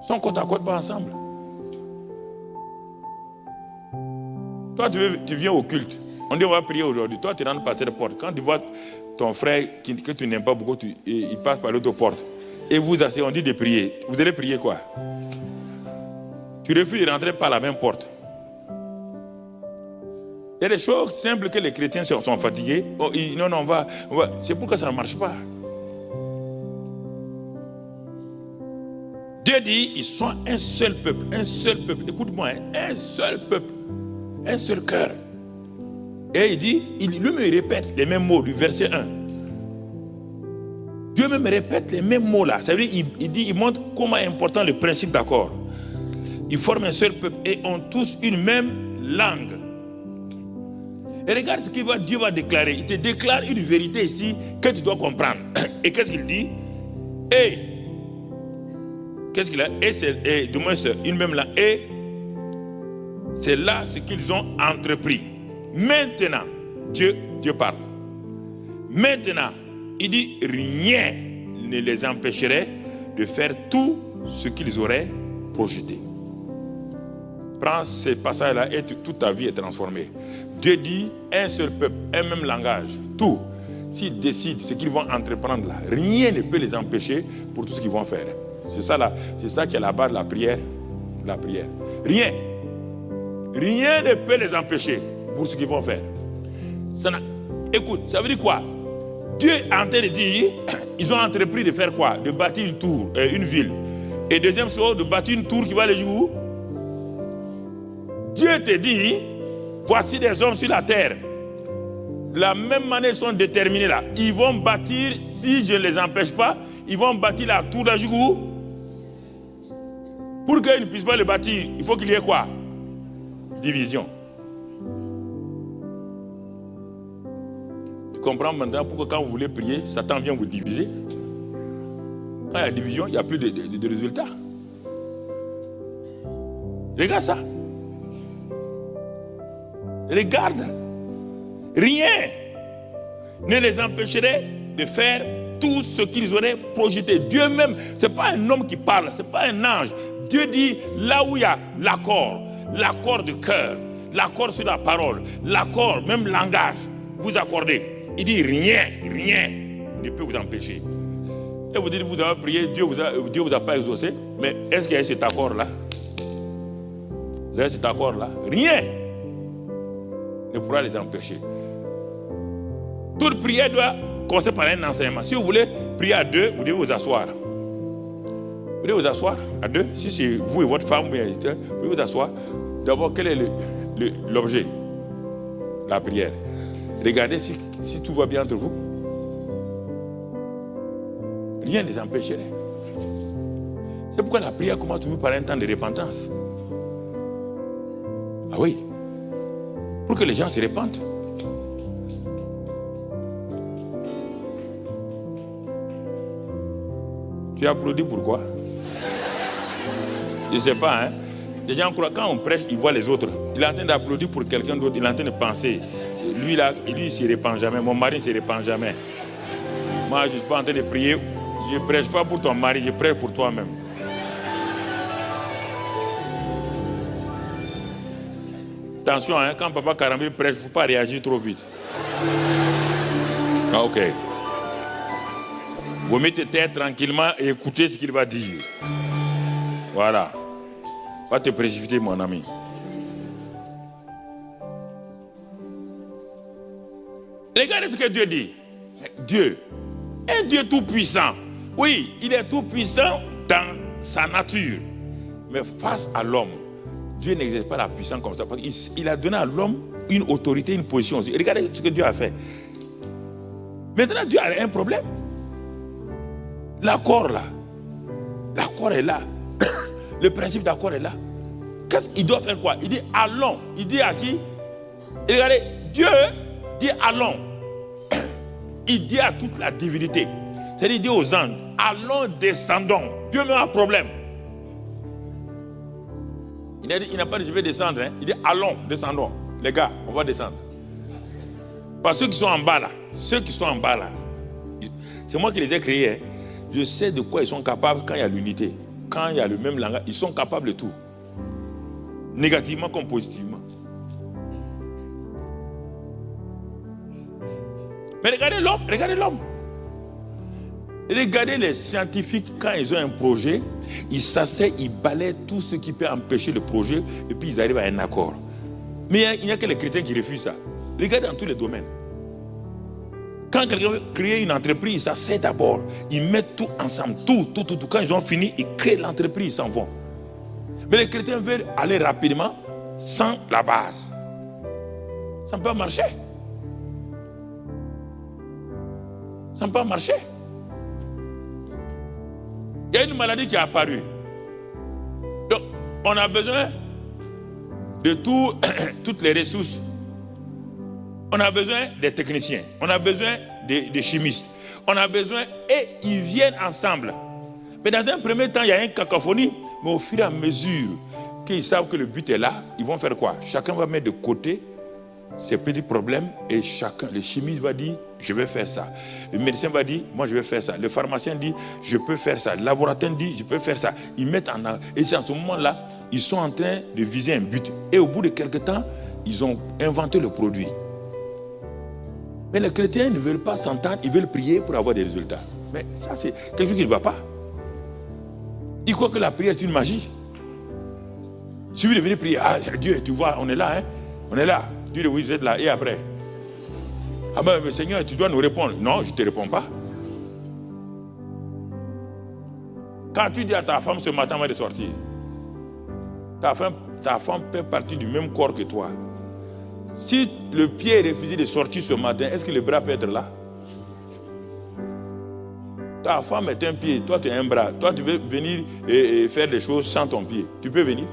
A: Ils sont côte à côte, pas ensemble. Toi, tu viens au culte. On dit on va prier aujourd'hui. Toi, tu rentres par cette porte. Quand tu vois ton frère que tu n'aimes pas beaucoup, il passe par l'autre porte. Et vous asseyez, on dit de prier. Vous allez prier quoi? Tu refuses de rentrer par la même porte. Il y a des choses simples que les chrétiens sont fatigués. Oh, non, on va. C'est pourquoi ça ne marche pas. Dieu dit, ils sont un seul peuple. Un seul peuple. Écoute-moi, un seul peuple. Un seul cœur. Et il dit, lui-même répète les mêmes mots du verset 1. Dieu même répète les mêmes mots là. Ça veut dire, il montre comment est important le principe d'accord. Ils forment un seul peuple et ont tous une même langue. Et regarde ce que Dieu va déclarer. Il te déclare une vérité ici que tu dois comprendre. Et qu'est-ce qu'il dit? Et qu'est-ce qu'il a? Et du moins c'est une même langue. Et c'est là ce qu'ils ont entrepris. Maintenant, Dieu parle. Maintenant, il dit rien ne les empêcherait de faire tout ce qu'ils auraient projeté. Prends ces passages-là et toute ta vie est transformée. Dieu dit un seul peuple, un même langage, tout. S'ils décident ce qu'ils vont entreprendre là, rien ne peut les empêcher pour tout ce qu'ils vont faire. C'est ça qui est la base de la prière. Rien ne peut les empêcher pour ce qu'ils vont faire. Écoute, ça veut dire quoi? Dieu est en train de dire, ils ont entrepris de faire quoi? De bâtir une tour, une ville. Et deuxième chose, de bâtir une tour qui va aller où? Dieu te dit, voici des hommes sur la terre. De la même manière, ils sont déterminés là. Ils vont bâtir, si je ne les empêche pas, ils vont bâtir la tour d'Ajou. Pour qu'ils ne puissent pas le bâtir, il faut qu'il y ait quoi? Division. Tu comprends maintenant pourquoi quand vous voulez prier, Satan vient vous diviser? Quand il y a division, il n'y a plus de résultats. Regarde ça. Regarde. Rien ne les empêcherait de faire tout ce qu'ils auraient projeté. Dieu même, ce n'est pas un homme qui parle, ce n'est pas un ange. Dieu dit, là où il y a l'accord de cœur, l'accord sur la parole, l'accord, même langage, vous accordez. Il dit rien ne peut vous empêcher. Et vous dites, vous avez prié, Dieu vous a pas exaucé. Mais est-ce qu'il y a cet accord-là? Vous avez cet accord-là? Rien ne pourra les empêcher. Toute prière doit commencer par un enseignement. Si vous voulez prier à deux, vous devez vous asseoir. Vous devez vous asseoir à deux. Si c'est vous et votre femme, vous devez vous asseoir. D'abord, quel est l'objet? La prière. Regardez si tout va bien entre vous. Rien ne les empêcherait. C'est pourquoi la prière commence toujours par un temps de repentance. Ah oui. Pour que les gens se répandent. Tu applaudis pourquoi? Je ne sais pas, hein. Les gens croient quand on prêche, ils voient les autres. Il est en train d'applaudir pour quelqu'un d'autre, il est en train de penser. Lui, il ne se répand jamais. Mon mari ne se répand jamais. Moi, je ne suis pas en train de prier. Je ne prêche pas pour ton mari, je prêche pour toi-même. Attention, hein, quand Papa Karambi prêche, il ne faut pas réagir trop vite. Ah, ok. Vous mettez tête tranquillement et écoutez ce qu'il va dire. Voilà. Pas te précipiter, mon ami. Regardez ce que Dieu dit. Dieu, un Dieu tout-puissant. Oui, il est tout-puissant dans sa nature. Mais face à l'homme, Dieu n'exerce pas la puissance comme ça. Parce qu'il a donné à l'homme une autorité, une position aussi. Et regardez ce que Dieu a fait. Maintenant, Dieu a un problème. L'accord là. L'accord est là. Le principe d'accord est là. Qu'est-ce qu'il doit faire quoi? Il dit allons. Il dit à qui? Et regardez, Dieu dit allons. Il dit à toute la divinité. C'est-à-dire, il dit aux anges, allons, descendons. Dieu met un problème. Il n'a pas dit je vais descendre. Hein. Il dit allons, descendons. Les gars, on va descendre. Parce que ceux qui sont en bas là, c'est moi qui les ai créés. Hein. Je sais de quoi ils sont capables quand il y a l'unité. Quand il y a le même langage, ils sont capables de tout. Négativement comme positivement. Mais regardez l'homme. Regardez les scientifiques, quand ils ont un projet, ils s'asseyent, ils balayent tout ce qui peut empêcher le projet, et puis ils arrivent à un accord. Mais il n'y a que les chrétiens qui refusent ça. Regardez dans tous les domaines. Quand quelqu'un veut créer une entreprise, ils s'asseyent d'abord, ils mettent tout ensemble, tout. Quand ils ont fini, ils créent l'entreprise, ils s'en vont. Mais les chrétiens veulent aller rapidement, sans la base. Ça ne peut pas marcher. Ça ne peut pas marcher. Il y a une maladie qui est apparue. Donc, on a besoin de toutes les ressources. On a besoin des techniciens. On a besoin des chimistes. On a besoin, et ils viennent ensemble. Mais dans un premier temps, il y a une cacophonie. Mais au fur et à mesure qu'ils savent que le but est là, ils vont faire quoi? Chacun va mettre de côté ses petits problèmes et le chimiste va dire, je vais faire ça. Le médecin va dire, moi je vais faire ça. Le pharmacien dit, je peux faire ça. Le laboratoire dit, je peux faire ça. Ils mettent en avant. Et c'est en ce moment-là, ils sont en train de viser un but. Et au bout de quelques temps, ils ont inventé le produit. Mais les chrétiens ne veulent pas s'entendre, ils veulent prier pour avoir des résultats. Mais ça, c'est quelque chose qui ne va pas. Ils croient que la prière est une magie. Si vous devez prier, ah Dieu, tu vois, on est là, hein? On est là. Dieu, oui, vous êtes là. Et après? Ah ben, mais Seigneur, tu dois nous répondre. Non, je ne te réponds pas. Quand tu dis à ta femme ce matin avant de sortir, ta femme fait partie du même corps que toi. Si le pied est refusé de sortir ce matin, est-ce que le bras peut être là? Ta femme est un pied, toi tu es un bras. Toi tu veux venir et faire des choses sans ton pied. Tu peux venir?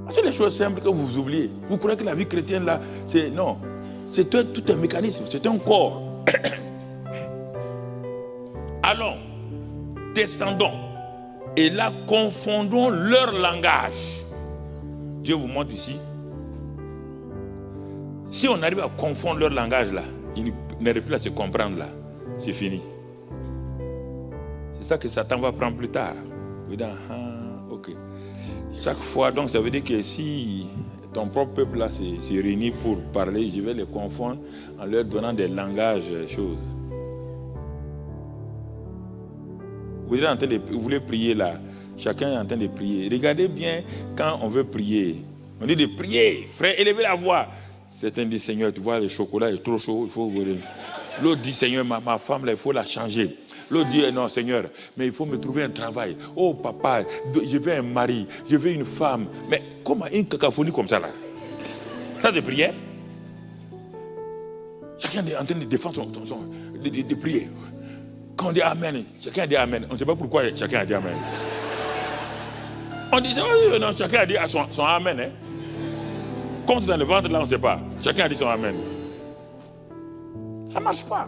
A: C'est des choses simples que vous oubliez. Vous croyez que la vie chrétienne là, c'est non. C'est tout un mécanisme, c'est un corps. Allons, descendons. Et là, confondons leur langage. Dieu vous montre ici. Si on arrive à confondre leur langage là, ils n'arrivent plus à se comprendre là. C'est fini. C'est ça que Satan va prendre plus tard. Vous dites, ok. Chaque fois, donc ça veut dire que si ton propre peuple là s'est réuni pour parler, je vais les confondre en leur donnant des langages, choses. Vous voulez prier là, chacun est en train de prier. Regardez bien quand on veut prier. On dit de prier, frère, élevez la voix. Certains disent, Seigneur, tu vois, le chocolat est trop chaud, il faut... L'autre dit, Seigneur, ma femme, là, il faut la changer. L'autre dit, non, Seigneur, mais il faut me trouver un travail. Oh, papa, je veux un mari, je veux une femme. Mais comment une cacophonie comme ça, là? Ça, c'est prière. Chacun est en train de défendre de prier. Quand on dit Amen, chacun dit Amen. On ne sait pas pourquoi chacun a dit Amen. On dit, non, chacun a dit son Amen. Hein? Comme c'est dans le ventre, là, on ne sait pas. Chacun a dit son Amen. Ça ne marche pas.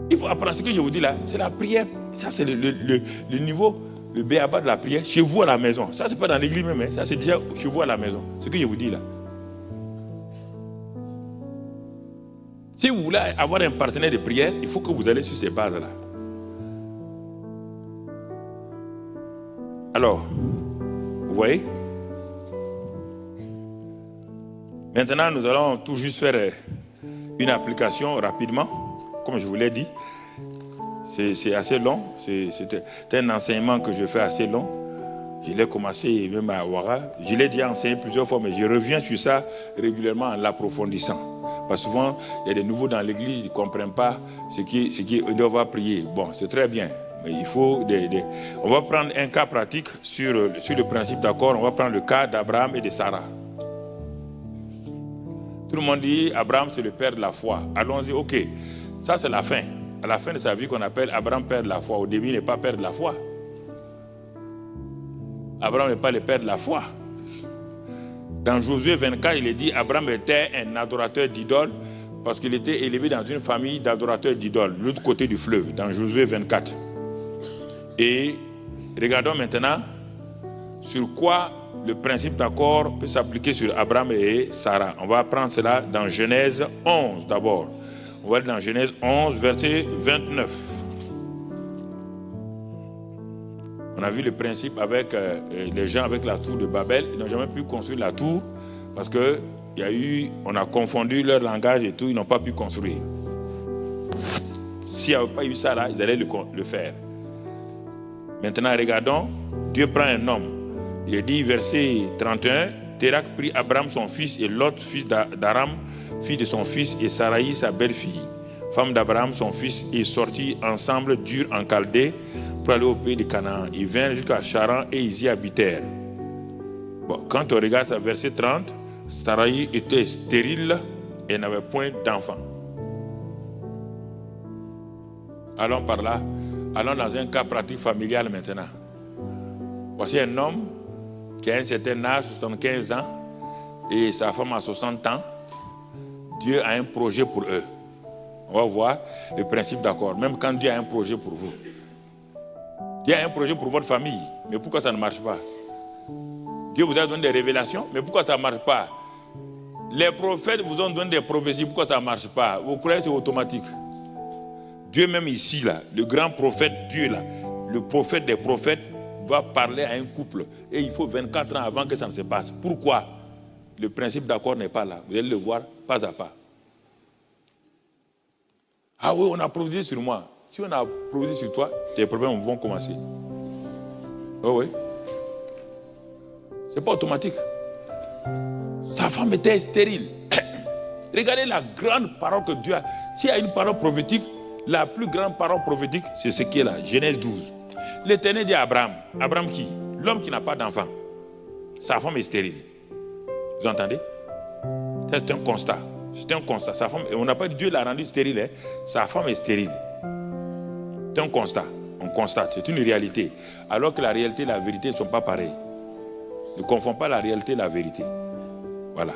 A: Il faut apprendre ce que je vous dis là. C'est la prière. Ça, c'est le niveau, le béaba de la prière chez vous à la maison. Ça, ce n'est pas dans l'église même. Hein. Ça, c'est déjà chez vous à la maison. Ce que je vous dis là. Si vous voulez avoir un partenaire de prière, il faut que vous allez sur ces bases-là. Alors, vous voyez? Maintenant, nous allons tout juste faire une application rapidement, comme je vous l'ai dit. C'est assez long, c'est un enseignement que je fais assez long. Je l'ai commencé même à Ouara. Je l'ai déjà enseigné plusieurs fois, mais je reviens sur ça régulièrement en l'approfondissant. Parce que souvent, il y a des nouveaux dans l'église, ils ne comprennent pas ce qui doivent prier. Bon, c'est très bien. Il faut On va prendre un cas pratique sur le principe d'accord. On va prendre le cas d'Abraham et de Sarah. Tout le monde dit Abraham c'est le père de la foi. Allons-y, ok. Ça c'est la fin. À la fin de sa vie qu'on appelle Abraham père de la foi. Au début il n'est pas père de la foi. Abraham n'est pas le père de la foi. Dans Josué 24, il est dit Abraham était un adorateur d'idoles parce qu'il était élevé dans une famille d'adorateurs d'idoles, de l'autre côté du fleuve, dans Josué 24. Et regardons maintenant sur quoi le principe d'accord peut s'appliquer sur Abraham et Sarah. On va prendre cela dans Genèse 11 d'abord. On va aller dans Genèse 11, verset 29. On a vu le principe avec les gens avec la tour de Babel. Ils n'ont jamais pu construire la tour parce que on a confondu leur langage et tout. Ils n'ont pas pu construire. S'il n'y avait pas eu ça là, ils allaient le faire. Maintenant, regardons. Dieu prend un homme. Il est dit, verset 31, Térak prit Abraham son fils et Lot, fils d'Aram, fille de son fils, et Saraï, sa belle-fille, femme d'Abraham, son fils, et sortis ensemble d'Ur en Chaldée pour aller au pays de Canaan. Ils vinrent jusqu'à Charan et ils y habitèrent. Bon, quand on regarde ça, verset 30, Saraï était stérile et n'avait point d'enfant. Allons par là. Allons dans un cas pratique familial maintenant. Voici un homme qui a un certain âge, 75 ans, et sa femme a 60 ans. Dieu a un projet pour eux. On va voir le principe d'accord. Même quand Dieu a un projet pour vous. Dieu a un projet pour votre famille. Mais pourquoi ça ne marche pas? Dieu vous a donné des révélations, mais pourquoi ça ne marche pas? Les prophètes vous ont donné des prophéties, pourquoi ça ne marche pas? Vous croyez que c'est automatique? Dieu même ici, là, le grand prophète Dieu, là, le prophète des prophètes, va parler à un couple. Et il faut 24 ans avant que ça ne se passe. Pourquoi? Le principe d'accord n'est pas là. Vous allez le voir pas à pas. Ah oui, on a prophétisé sur moi. Si on a prophétisé sur toi, tes problèmes vont commencer. Oh oui. C'est pas automatique. Sa femme était stérile. Regardez la grande parole que Dieu a. S'il y a une parole prophétique, la plus grande parole prophétique, c'est ce qui est là, Genèse 12. L'Éternel dit à Abraham, Abraham qui? L'homme qui n'a pas d'enfant. Sa femme est stérile. Vous entendez? C'est un constat. C'est un constat. Sa femme, on n'a pas dit Dieu l'a rendu stérile. Hein? Sa femme est stérile. C'est un constat. On constate. C'est une réalité. Alors que la réalité et la vérité ne sont pas pareilles. Ne confonds pas la réalité et la vérité. Voilà.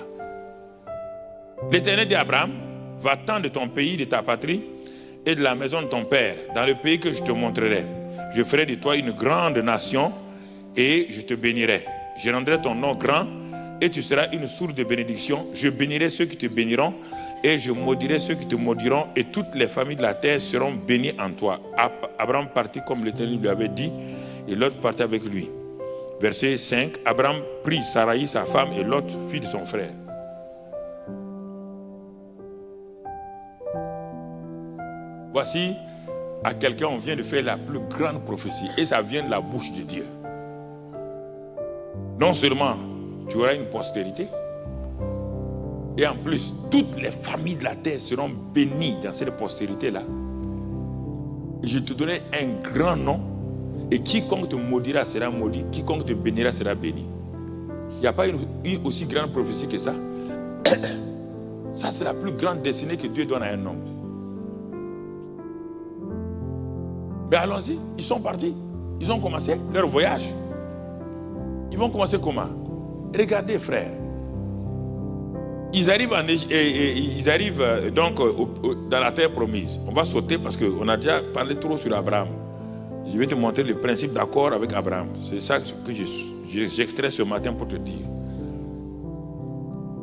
A: L'Éternel dit à Abraham, va-t'en de ton pays, de ta patrie et de la maison de ton père, dans le pays que je te montrerai. Je ferai de toi une grande nation et je te bénirai. Je rendrai ton nom grand et tu seras une source de bénédiction. Je bénirai ceux qui te béniront et je maudirai ceux qui te maudiront et toutes les familles de la terre seront bénies en toi. Abraham partit comme l'Éternel lui avait dit et Lot partit avec lui. Verset 5, Abraham prit Saraï, sa femme, et Lot, fille de son frère. Voici à quelqu'un, on vient de faire la plus grande prophétie. Et ça vient de la bouche de Dieu. Non seulement tu auras une postérité, et en plus, toutes les familles de la terre seront bénies dans cette postérité-là. Je te donnerai un grand nom, et quiconque te maudira sera maudit, quiconque te bénira sera béni. Il n'y a pas une aussi grande prophétie que ça. Ça, c'est la plus grande destinée que Dieu donne à un homme. Mais allons-y, ils sont partis. Ils ont commencé leur voyage. Ils vont commencer comment? Regardez, frères. Ils arrivent, donc dans la terre promise. On va sauter parce qu'on a déjà parlé trop sur Abraham. Je vais te montrer le principe d'accord avec Abraham. C'est ça que j'extrais ce matin pour te dire.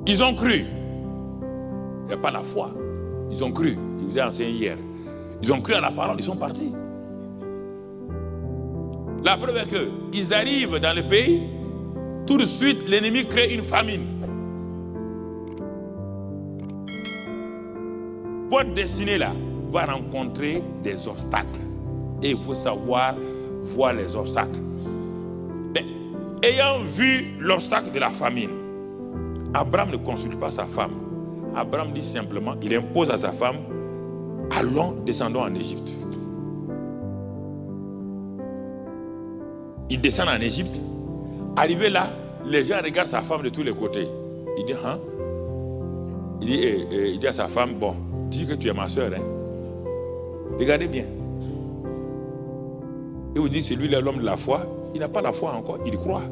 A: Ils ont cru. Il n'y a pas la foi. Ils ont cru. Je vous ai enseigné hier. Ils ont cru à la parole. Ils sont partis. La preuve est qu'ils arrivent dans le pays, tout de suite, l'ennemi crée une famine. Votre destinée là va rencontrer des obstacles. Et il faut savoir voir les obstacles. Mais, ayant vu l'obstacle de la famine, Abraham ne consulte pas sa femme. Abraham dit simplement, il impose à sa femme, allons, descendons en Égypte. Il descend en Égypte. Arrivé là, les gens regardent sa femme de tous les côtés. Il dit, hein? Il dit à sa femme, bon, dis que tu es ma soeur. Hein? Regardez bien. Et vous dites, c'est lui l'homme de la foi. Il n'a pas la foi encore, il croit.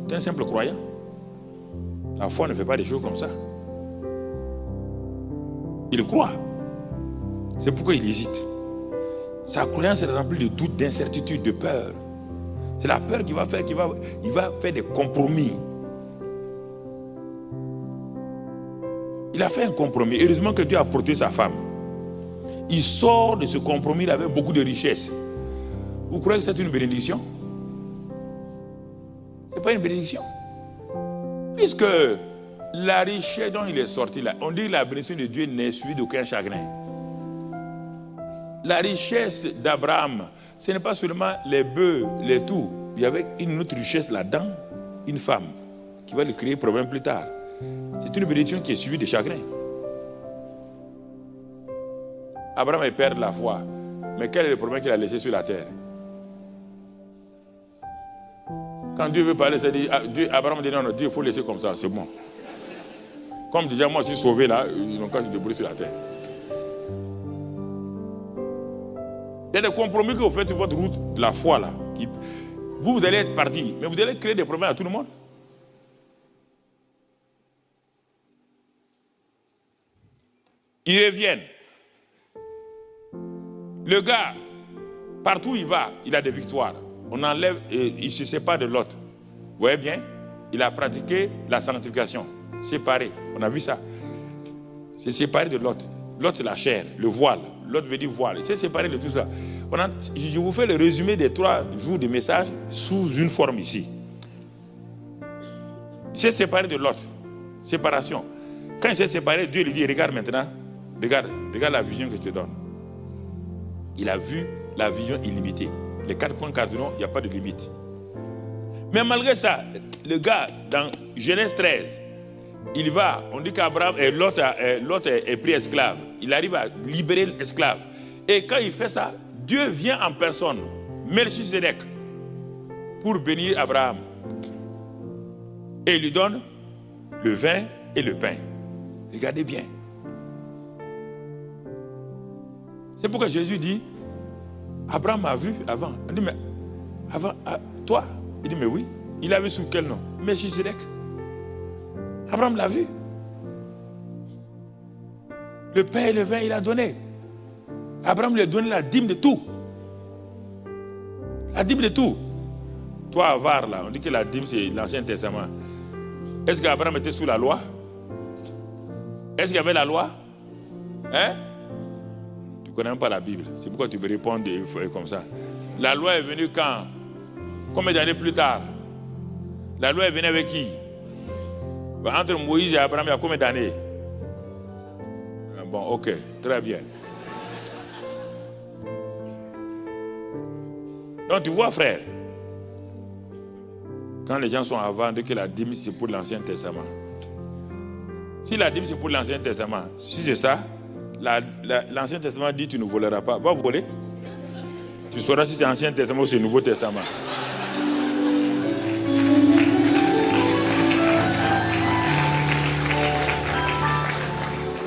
A: C'est un simple croyant. La foi ne fait pas des choses comme ça. Il croit. C'est pourquoi il hésite. Sa croyance est remplie de doutes, d'incertitudes, de peur. C'est la peur qui va faire qu'il va faire des compromis. Il a fait un compromis. Heureusement que Dieu a protégé sa femme. Il sort de ce compromis avec beaucoup de richesses. Vous croyez que c'est une bénédiction? Ce n'est pas une bénédiction. Puisque la richesse dont il est sorti là, on dit que la bénédiction de Dieu n'est suivie d'aucun chagrin. La richesse d'Abraham, ce n'est pas seulement les bœufs, les tout. Il y avait une autre richesse là-dedans, une femme, qui va lui créer problème plus tard. C'est une bénédiction qui est suivie de chagrin. Abraham est père de la foi. Mais quel est le problème qu'il a laissé sur la terre? Quand Dieu veut parler, Abraham dit non, Dieu, il faut laisser comme ça, c'est bon. Comme déjà moi je suis sauvé là, ils n'ont qu'à se débrouiller sur la terre. Il y a des compromis que vous faites sur votre route de la foi là. Vous allez être parti, mais vous allez créer des problèmes à tout le monde. Ils reviennent. Le gars, partout où il va, il a des victoires. On enlève, il se sépare de l'autre. Vous voyez bien? Il a pratiqué la sanctification. Séparé. On a vu ça. C'est séparé de l'autre. L'autre, c'est la chair, le voile. L'autre veut dire voile. C'est séparé de tout ça. Je vous fais le résumé des 3 jours de message sous une forme ici. Il s'est séparé de l'autre. Séparation. Quand il s'est séparé, Dieu lui dit, regarde maintenant. Regarde la vision que je te donne. Il a vu la vision illimitée. Les 4 points cardinaux, il n'y a pas de limite. Mais malgré ça, le gars, dans Genèse 13, il va, on dit qu'Abraham, l'autre est pris esclave. Il arrive à libérer l'esclave. Et quand il fait ça, Dieu vient en personne, Melchizedek, pour bénir Abraham. Et il lui donne le vin et le pain. Regardez bien. C'est pourquoi Jésus dit, Abraham m'a vu avant. On dit, mais avant, toi? Il dit, mais oui. Il a vu sous quel nom? Melchizedek. Abraham l'a vu. Le pain et le vin, il a donné. Abraham lui a donné la dîme de tout. La dîme de tout. Toi, avare, là, on dit que la dîme, c'est l'Ancien Testament. Est-ce qu'Abraham était sous la loi? Est-ce qu'il y avait la loi? Hein? Tu ne connais même pas la Bible. C'est pourquoi tu me réponds comme ça. La loi est venue quand? Combien d'années plus tard? La loi est venue avec qui? Entre Moïse et Abraham, il y a combien d'années? Bon, ok, très bien. Donc tu vois, frère, quand les gens sont avant, dès que la dîme, c'est pour l'Ancien Testament. Si la dîme, c'est pour l'Ancien Testament, si c'est ça, l'Ancien Testament dit tu ne voleras pas. Va voler. Tu sauras si c'est l'Ancien Testament ou c'est le Nouveau Testament.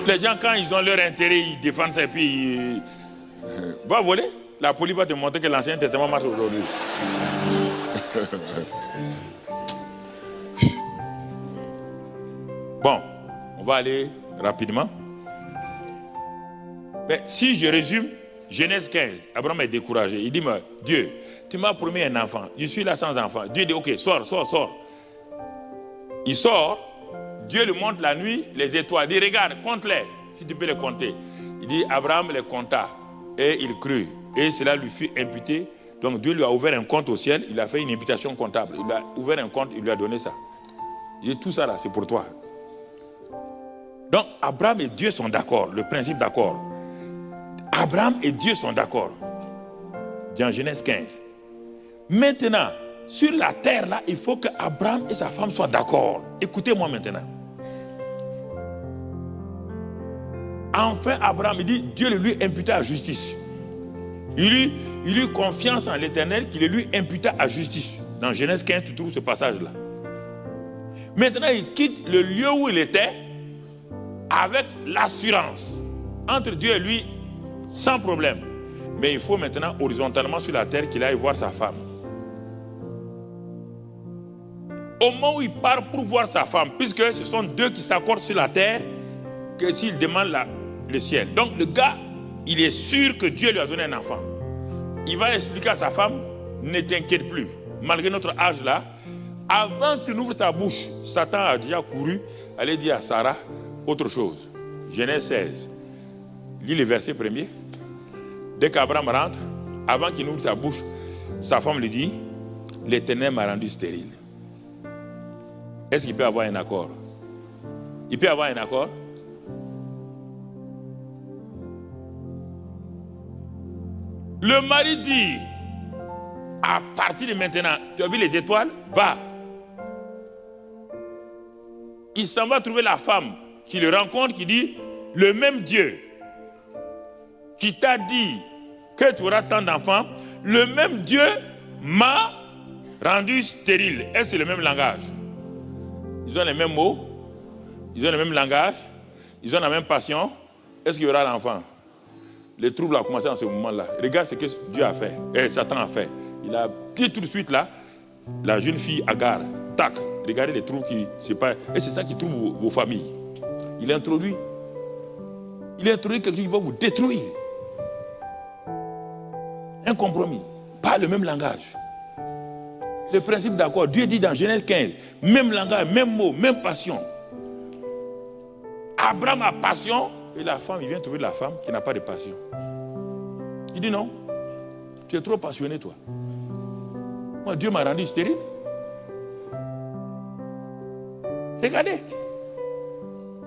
A: Les gens, quand ils ont leur intérêt, ils défendent ça et puis va voler. La police va te montrer que l'Ancien Testament marche aujourd'hui. Bon, on va aller rapidement. Mais si je résume, Genèse 15, Abraham est découragé. Il dit, mais Dieu, tu m'as promis un enfant. Je suis là sans enfant. Dieu dit, ok, sors. Il sort. Dieu lui montre la nuit les étoiles. Il dit, regarde, compte-les, si tu peux les compter. Il dit, Abraham les compta. Et il crut. Et cela lui fut imputé. Donc Dieu lui a ouvert un compte au ciel. Il a fait une imputation comptable. Il a ouvert un compte, il lui a donné ça. Il dit, tout ça là, c'est pour toi. Donc Abraham et Dieu sont d'accord. Le principe d'accord. Abraham et Dieu sont d'accord. Dans Genèse 15. Maintenant, sur la terre là, il faut que Abraham et sa femme soient d'accord. Écoutez-moi maintenant. Enfin, Abraham, il dit, Dieu le lui imputa à justice. Il eut confiance en l'Éternel qui le lui imputa à justice. Dans Genèse 15, tu trouves ce passage-là. Maintenant, il quitte le lieu où il était avec l'assurance. Entre Dieu et lui, sans problème. Mais il faut maintenant, horizontalement sur la terre, qu'il aille voir sa femme. Au moment où il part pour voir sa femme, puisque ce sont deux qui s'accordent sur la terre, que s'il demande le ciel. Donc le gars, il est sûr que Dieu lui a donné un enfant. Il va expliquer à sa femme, ne t'inquiète plus. Malgré notre âge là, avant qu'il n'ouvre sa bouche, Satan a déjà couru, aller dire à Sarah autre chose. Genèse 16. Lis le verset premier. Dès qu'Abraham rentre, avant qu'il n'ouvre sa bouche, sa femme lui dit, l'Éternel m'a rendu stérile. Est-ce qu'il peut avoir un accord? Il peut avoir un accord? Le mari dit, à partir de maintenant, tu as vu les étoiles? Va. Il s'en va trouver la femme qui le rencontre, qui dit, le même Dieu qui t'a dit que tu auras tant d'enfants, le même Dieu m'a rendu stérile. Est-ce que c'est le même langage? Ils ont les mêmes mots, ils ont le même langage, ils ont la même passion. Est-ce qu'il y aura l'enfant? Le trouble a commencé dans ce moment-là. Regarde ce que Dieu a fait, et Satan a fait. Il a dit tout de suite là, la jeune fille Agar, tac, regardez les troubles qui se passent. Et c'est ça qui trouble vos familles. Il introduit quelqu'un qui va vous détruire. Un compromis, pas le même langage. Le principe d'accord, Dieu dit dans Genèse 15, même langage, même mot, même passion. Abraham a passion, et la femme, il vient trouver la femme qui n'a pas de passion. Il dit non, tu es trop passionné toi. Moi, Dieu m'a rendu stérile. Regardez,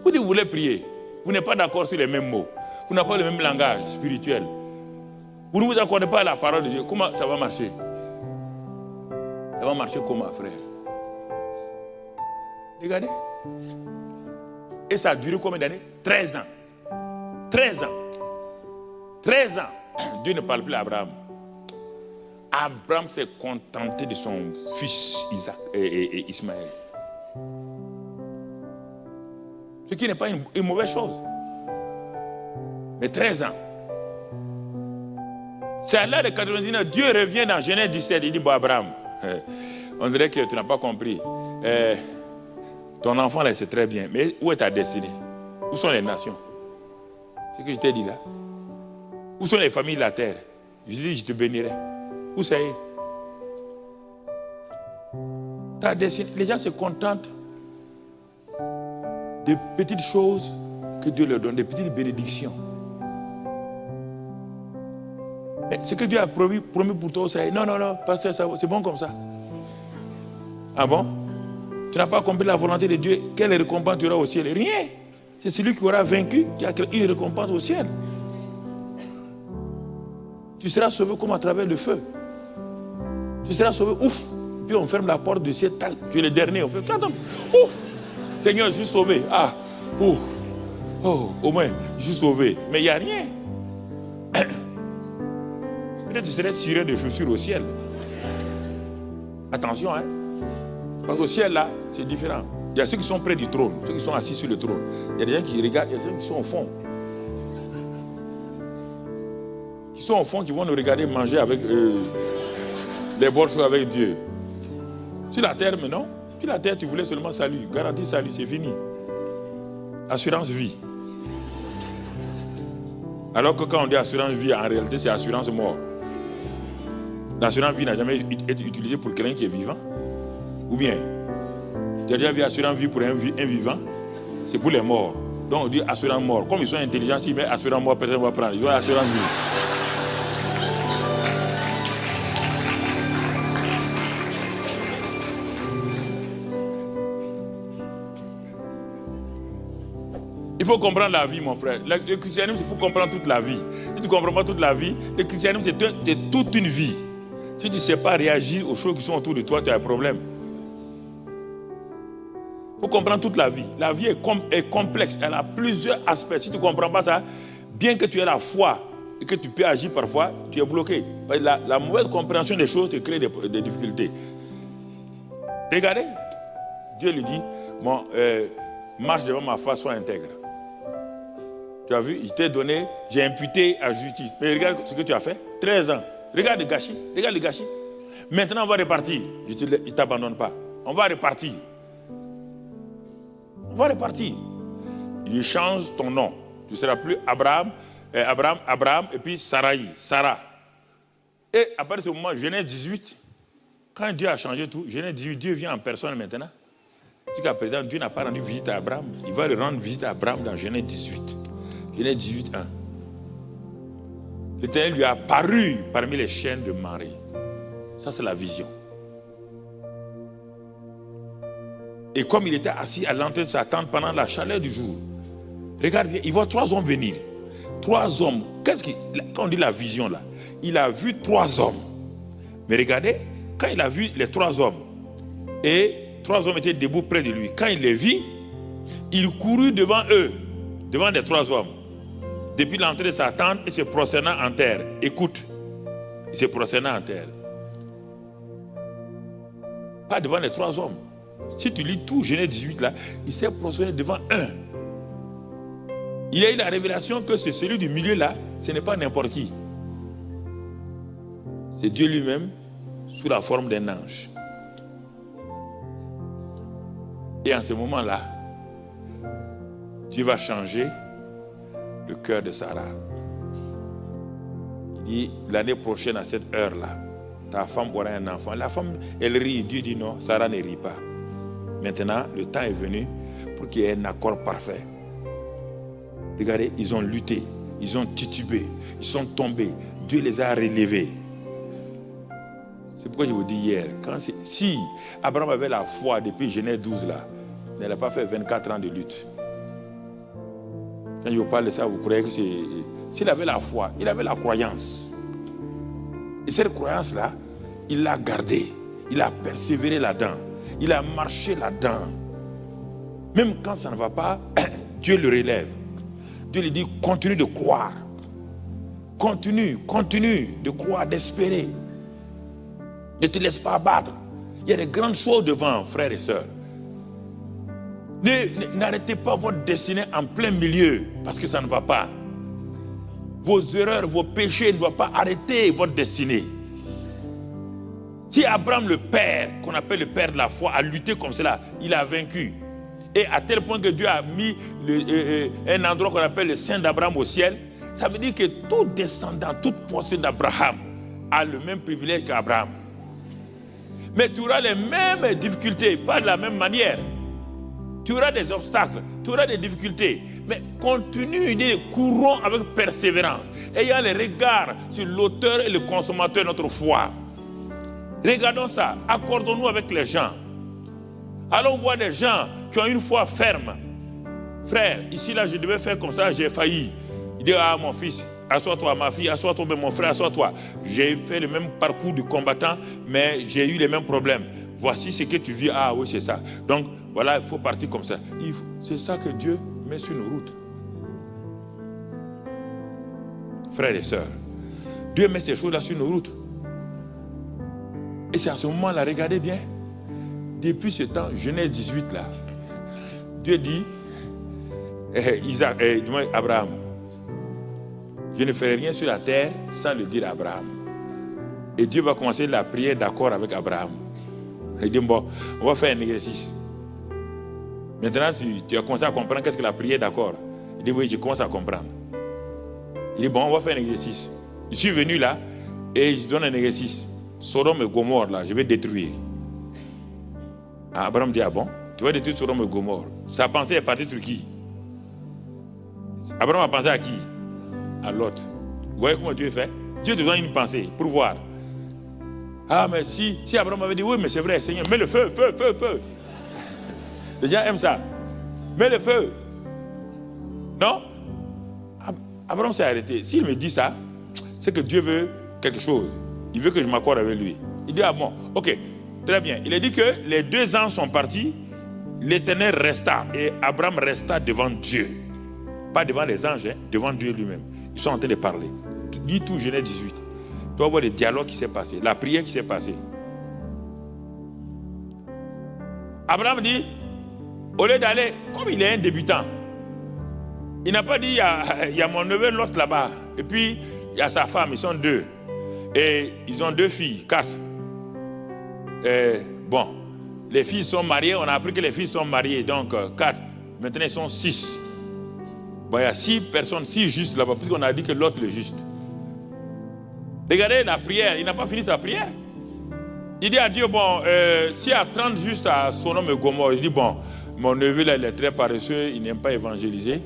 A: vous voulez prier, vous n'êtes pas d'accord sur les mêmes mots, vous n'avez pas le même langage spirituel. Vous ne vous accordez pas à la parole de Dieu. Comment ça va marcher? Ça va marcher comment, frère? Regardez. Et ça a duré combien d'années? 13 ans. 13 ans. 13 ans. Dieu ne parle plus à Abraham. Abraham s'est contenté de son fils Isaac et Ismaël. Ce qui n'est pas une mauvaise chose. Mais 13 ans. C'est à l'âge de 99, Dieu revient dans Genèse 17, il dit, bon Abraham, on dirait que tu n'as pas compris. Ton enfant là, c'est très bien, mais où est ta destinée? Où sont les nations? C'est ce que je t'ai dit là. Où sont les familles de la terre? Je dis, je te bénirai. Où ça y est? Ta destinée, les gens se contentent de petites choses que Dieu leur donne, des petites bénédictions. Ce que Dieu a promis pour toi, c'est non, pasteur, c'est bon comme ça. Ah bon? Tu n'as pas compris la volonté de Dieu. Quelle récompense tu auras au ciel? Rien. C'est celui qui aura vaincu qui a une récompense au ciel. Tu seras sauvé comme à travers le feu. Tu seras sauvé, ouf. Puis on ferme la porte du ciel, tac, tu es le dernier. On fait, ouf. Seigneur, je suis sauvé. Ah, ouf. Oh, au moins, je suis sauvé. Mais il n'y a rien. Peut-être que tu serais ciré de chaussures au ciel. Attention, hein. Parce qu'au ciel, là, c'est différent. Il y a ceux qui sont près du trône, ceux qui sont assis sur le trône. Il y a des gens qui regardent, il y a ceux qui sont au fond. Qui sont au fond, qui vont nous regarder manger avec des bords avec Dieu. Sur la terre, mais non. Sur la terre, tu voulais seulement salut. Garantie salut, c'est fini. Assurance vie. Alors que quand on dit assurance vie, en réalité, c'est assurance mort. L'assurance vie n'a jamais été utilisée pour quelqu'un qui est vivant. Ou bien, tu as déjà vu assurance vie pour un vivant? C'est pour les morts. Donc on dit assurance mort. Comme ils sont intelligents, s'ils mettent assurance mort, personne ne va prendre. Ils ont assurance vie. Il faut comprendre la vie, mon frère. Le christianisme, il faut comprendre toute la vie. Si tu ne comprends pas toute la vie, le christianisme, c'est toute une vie. Si tu ne sais pas réagir aux choses qui sont autour de toi, tu as un problème. Il faut comprendre toute la vie. La vie est complexe. Elle a plusieurs aspects. Si tu ne comprends pas ça, bien que tu aies la foi et que tu peux agir parfois, tu es bloqué. Parce que la mauvaise compréhension des choses te crée des difficultés. Regardez, Dieu lui dit, bon, marche devant ma face, sois intègre. Tu as vu, il t'est donné, j'ai imputé à justice. Mais regarde ce que tu as fait, 13 ans. Regarde le gâchis, regarde le gâchis. Maintenant, on va repartir. Il ne t'abandonne pas. On va repartir. On va repartir. Il change ton nom. Tu ne seras plus Abraham, et puis Saraï, Sarah. Et à partir de ce moment, Genèse 18, quand Dieu a changé tout, Genèse 18, Dieu vient en personne maintenant. Jusqu'à présent, Dieu n'a pas rendu visite à Abraham. Il va rendre visite à Abraham dans Genèse 18. Genèse 18, 1. L'Éternel lui a apparu parmi les chaînes de Marie. Ça, c'est la vision. Et comme il était assis à l'entrée de sa tente pendant la chaleur du jour, regarde bien, il voit 3 hommes venir. 3 hommes. Quand on dit la vision là, il a vu 3 hommes. Mais regardez, quand il a vu les 3 hommes, et 3 hommes étaient debout près de lui, quand il les vit, il courut devant eux, devant les 3 hommes, depuis l'entrée de sa tente et se prosternant en terre. Écoute, il se prosternant en terre. Pas devant les 3 hommes. Si tu lis tout Genèse 18 là, il s'est prosterné devant un. Il a eu la révélation que c'est celui du milieu là, ce n'est pas n'importe qui. C'est Dieu lui-même sous la forme d'un ange. Et en ce moment-là, Dieu va changer le cœur de Sarah. Il dit, l'année prochaine à cette heure-là, ta femme aura un enfant. La femme, elle rit. Dieu dit non, Sarah ne rit pas. Maintenant, le temps est venu pour qu'il y ait un accord parfait. Regardez, ils ont lutté, ils ont titubé, ils sont tombés. Dieu les a relevés. C'est pourquoi je vous dis hier, si Abraham avait la foi depuis Genèse 12 là, il n'a pas fait 24 ans de lutte. Quand je vous parle de ça, vous croyez que c'est... S'il avait la foi, il avait la croyance. Et cette croyance-là, il l'a gardée. Il a persévéré là-dedans. Il a marché là-dedans. Même quand ça ne va pas, Dieu le relève. Dieu lui dit, continue de croire. Continue de croire, d'espérer. Ne te laisse pas abattre. Il y a de grandes choses devant, frères et sœurs. N'arrêtez pas votre destinée en plein milieu, parce que ça ne va pas. Vos erreurs, vos péchés ne vont pas arrêter votre destinée. Si Abraham, le père, qu'on appelle le père de la foi, a lutté comme cela, il a vaincu. Et à tel point que Dieu a mis un endroit qu'on appelle le sein d'Abraham au ciel, ça veut dire que tout descendant, toute portion d'Abraham a le même privilège qu'Abraham. Mais tu auras les mêmes difficultés, pas de la même manière. Tu auras des obstacles, tu auras des difficultés. Mais continue, courons avec persévérance, ayant les regards sur l'auteur et le consommateur de notre foi. Regardons ça, accordons-nous avec les gens. Allons voir des gens qui ont une foi ferme. Frère, ici là je devais faire comme ça, j'ai failli. Il dit, ah mon fils, assois-toi, ma fille, assois-toi, mon frère, assois-toi. J'ai fait le même parcours du combattant, mais j'ai eu les mêmes problèmes. Voici ce que tu vis, ah oui c'est ça. Donc voilà, il faut partir comme ça. C'est ça que Dieu met sur nos routes. Frères et sœurs, Dieu met ces choses-là sur nos routes. Et c'est à ce moment-là, regardez bien, depuis ce temps, Genèse 18 là, Dieu dit, Abraham, je ne ferai rien sur la terre sans le dire à Abraham. Et Dieu va commencer la prière d'accord avec Abraham. Il dit, bon, on va faire un exercice. Maintenant, tu as commencé à comprendre qu'est-ce que la prière d'accord. Il dit, oui, je commence à comprendre. Il dit, bon, on va faire un exercice. Je suis venu là et je donne un exercice. Sodome et Gomorre, là, je vais détruire. Abraham dit, ah bon, tu vas détruire Sodome et Gomorre. Sa pensée est partie sur qui? Abraham a pensé à qui? À Lot. Vous voyez comment Dieu fait? Dieu te donne une pensée pour voir. Ah, mais si Abraham avait dit, oui, mais c'est vrai, Seigneur, mets le feu, feu, feu, feu. Les gens aiment ça. Mets le feu. Non? Abraham s'est arrêté. S'il me dit ça, c'est que Dieu veut quelque chose. Il veut que je m'accorde avec lui. Il dit, ah bon, ok, très bien. Il a dit que les 2 ans sont partis, l'Éternel resta et Abraham resta devant Dieu. Pas devant les anges, hein, devant Dieu lui-même. Ils sont en train de parler. Lis tout Genèse 18. Tu vas voir le dialogue qui s'est passé, la prière qui s'est passée. Abraham dit, au lieu d'aller, comme il est un débutant, il n'a pas dit, il y a mon neveu, l'autre là-bas. Et puis, il y a sa femme, ils sont 2. Et ils ont 2 filles, 4. Bon, les filles sont mariées, on a appris que les filles sont mariées, donc 4. Maintenant, ils sont 6. Bon, il y a 6 personnes, 6 justes là-bas, puisqu'on a dit que l'autre est juste. Regardez la prière, il n'a pas fini sa prière. Il dit à Dieu, bon, s'il y a 30 justes à Sodome et Gomorrhe, il dit, bon, mon neveu là, il est très paresseux, il n'aime pas évangéliser.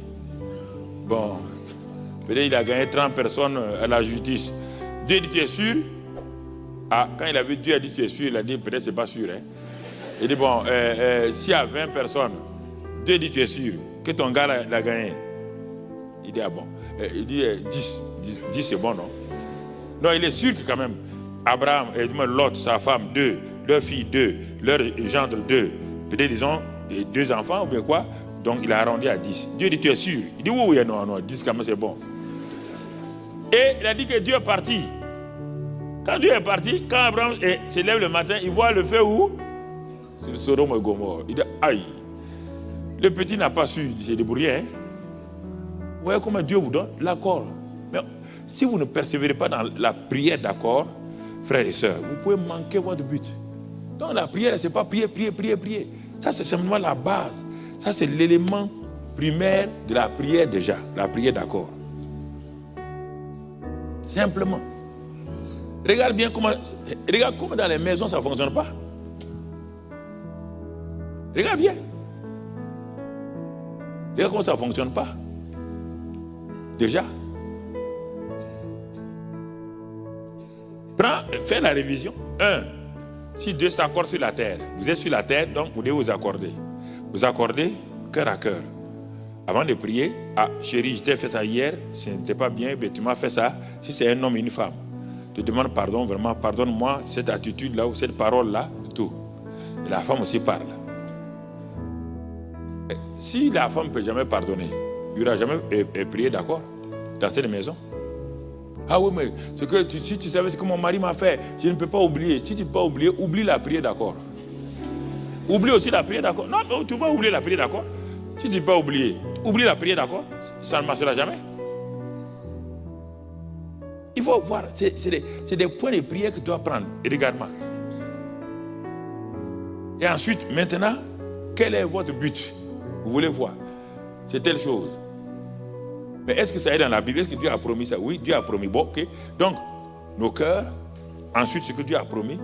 A: Bon, peut-être il a gagné 30 personnes à la justice. Dieu dit, tu es sûr? Ah, quand il a vu Dieu, a dit, tu es sûr? Il a dit, peut-être c'est pas sûr. Hein? Il dit, bon, s'il y a 20 personnes, Dieu dit, tu es sûr que ton gars l'a gagné? Il dit, ah bon. Il dit, 10 c'est bon, non? Non, il est sûr que quand même, Abraham, et Lot, sa femme, 2, leur fille, 2, leur gendre, 2, peut-être ils ont 2 enfants ou bien quoi, donc il a arrondi à 10. Dieu dit, tu es sûr? Il dit, oui, non, 10 quand même c'est bon. Et il a dit que Dieu est parti. Quand Dieu est parti, quand Abraham se lève le matin, il voit le feu où? Sur Sodome et Gomorrhe. Il dit, aïe, le petit n'a pas su se débrouiller. Hein? Vous voyez comment Dieu vous donne l'accord. Mais si vous ne persévérez pas dans la prière d'accord, frères et sœurs, vous pouvez manquer votre but. Donc la prière, ce n'est pas prier. Ça, c'est simplement la base. Ça, c'est l'élément primaire de la prière déjà, la prière d'accord. Simplement. Regarde comment dans les maisons, ça ne fonctionne pas. Regarde bien. Regarde comment ça ne fonctionne pas. Déjà. Fais la révision. 1. Si Dieu s'accorde sur la terre, vous êtes sur la terre, donc vous devez vous accorder. Vous accordez cœur à cœur. Avant de prier, ah chérie, je t'ai fait ça hier, ce n'était pas bien, mais tu m'as fait ça. Si c'est un homme et une femme, te demande pardon, vraiment, pardonne-moi cette attitude-là ou cette parole-là, tout. Et la femme aussi parle. Et si la femme ne peut jamais pardonner, il n'y aura jamais prié d'accord dans cette maison. Ah oui, mais si tu savais ce que mon mari m'a fait, je ne peux pas oublier. Si tu ne peux pas oublier, oublie la prière d'accord. Oublie aussi la prière d'accord. Non, tu vas oublier la prière d'accord. Si tu ne peux pas oublier, oublie la prière d'accord. Ça ne marchera jamais. Il faut voir, c'est des points de prière que tu dois prendre. Et regarde-moi. Et ensuite, maintenant, quel est votre but? Vous voulez voir? C'est telle chose. Mais est-ce que ça est dans la Bible? Est-ce que Dieu a promis ça? Oui, Dieu a promis. Bon, ok. Donc, nos cœurs, ensuite ce que Dieu a promis.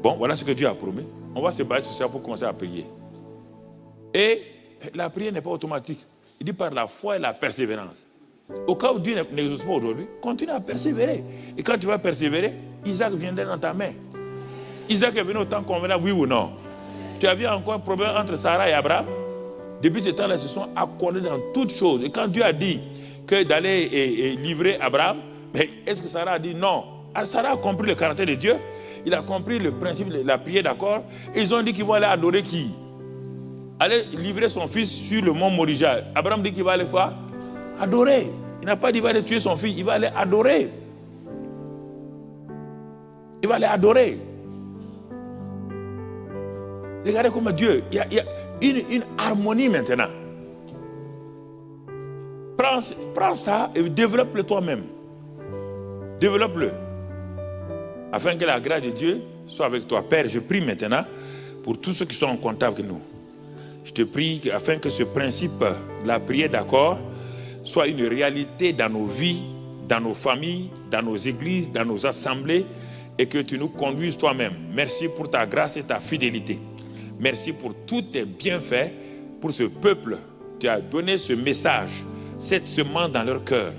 A: Bon, voilà ce que Dieu a promis. On va se baser sur ça pour commencer à prier. Et la prière n'est pas automatique. Il dit par la foi et la persévérance. Au cas où Dieu n'exauce pas aujourd'hui, continue à persévérer. Et quand tu vas persévérer, Isaac viendra dans ta main. Isaac est venu au temps convenable, oui ou non? Tu as vu encore un problème entre Sarah et Abraham? Depuis ce temps-là, ils se sont accordés dans toutes choses. Et quand Dieu a dit que d'aller et livrer Abraham, mais est-ce que Sarah a dit non? Sarah a compris le caractère de Dieu, il a compris le principe de la prière d'accord, et ils ont dit qu'ils vont aller adorer qui? Aller livrer son fils sur le mont Morija. Abraham dit qu'il va aller quoi? Adorer. Il n'a pas dit qu'il va aller tuer son fils, il va aller adorer. Il va aller adorer. Regardez comment Dieu, il y a une harmonie maintenant. Prends ça et développe-le toi-même. Développe-le. Afin que la grâce de Dieu soit avec toi. Père, je prie maintenant pour tous ceux qui sont en contact avec nous. Je te prie afin que ce principe de la prière d'accord soit une réalité dans nos vies, dans nos familles, dans nos églises, dans nos assemblées, et que tu nous conduises toi-même. Merci pour ta grâce et ta fidélité. Merci pour tous tes bienfaits pour ce peuple. Tu as donné ce message, cette semence dans leur cœur.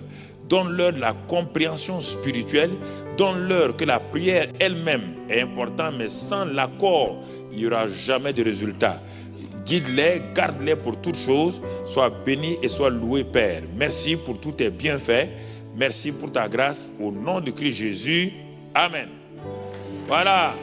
A: Donne-leur la compréhension spirituelle. Donne-leur que la prière elle-même est importante, mais sans l'accord, il n'y aura jamais de résultat. Guide-les, garde-les pour toutes choses. Sois béni et sois loué, Père. Merci pour tous tes bienfaits. Merci pour ta grâce. Au nom de Christ Jésus. Amen. Voilà.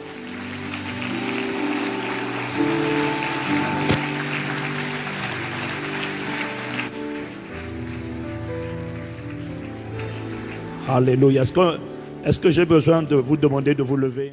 B: Alléluia. Est-ce que j'ai besoin de vous demander de vous lever?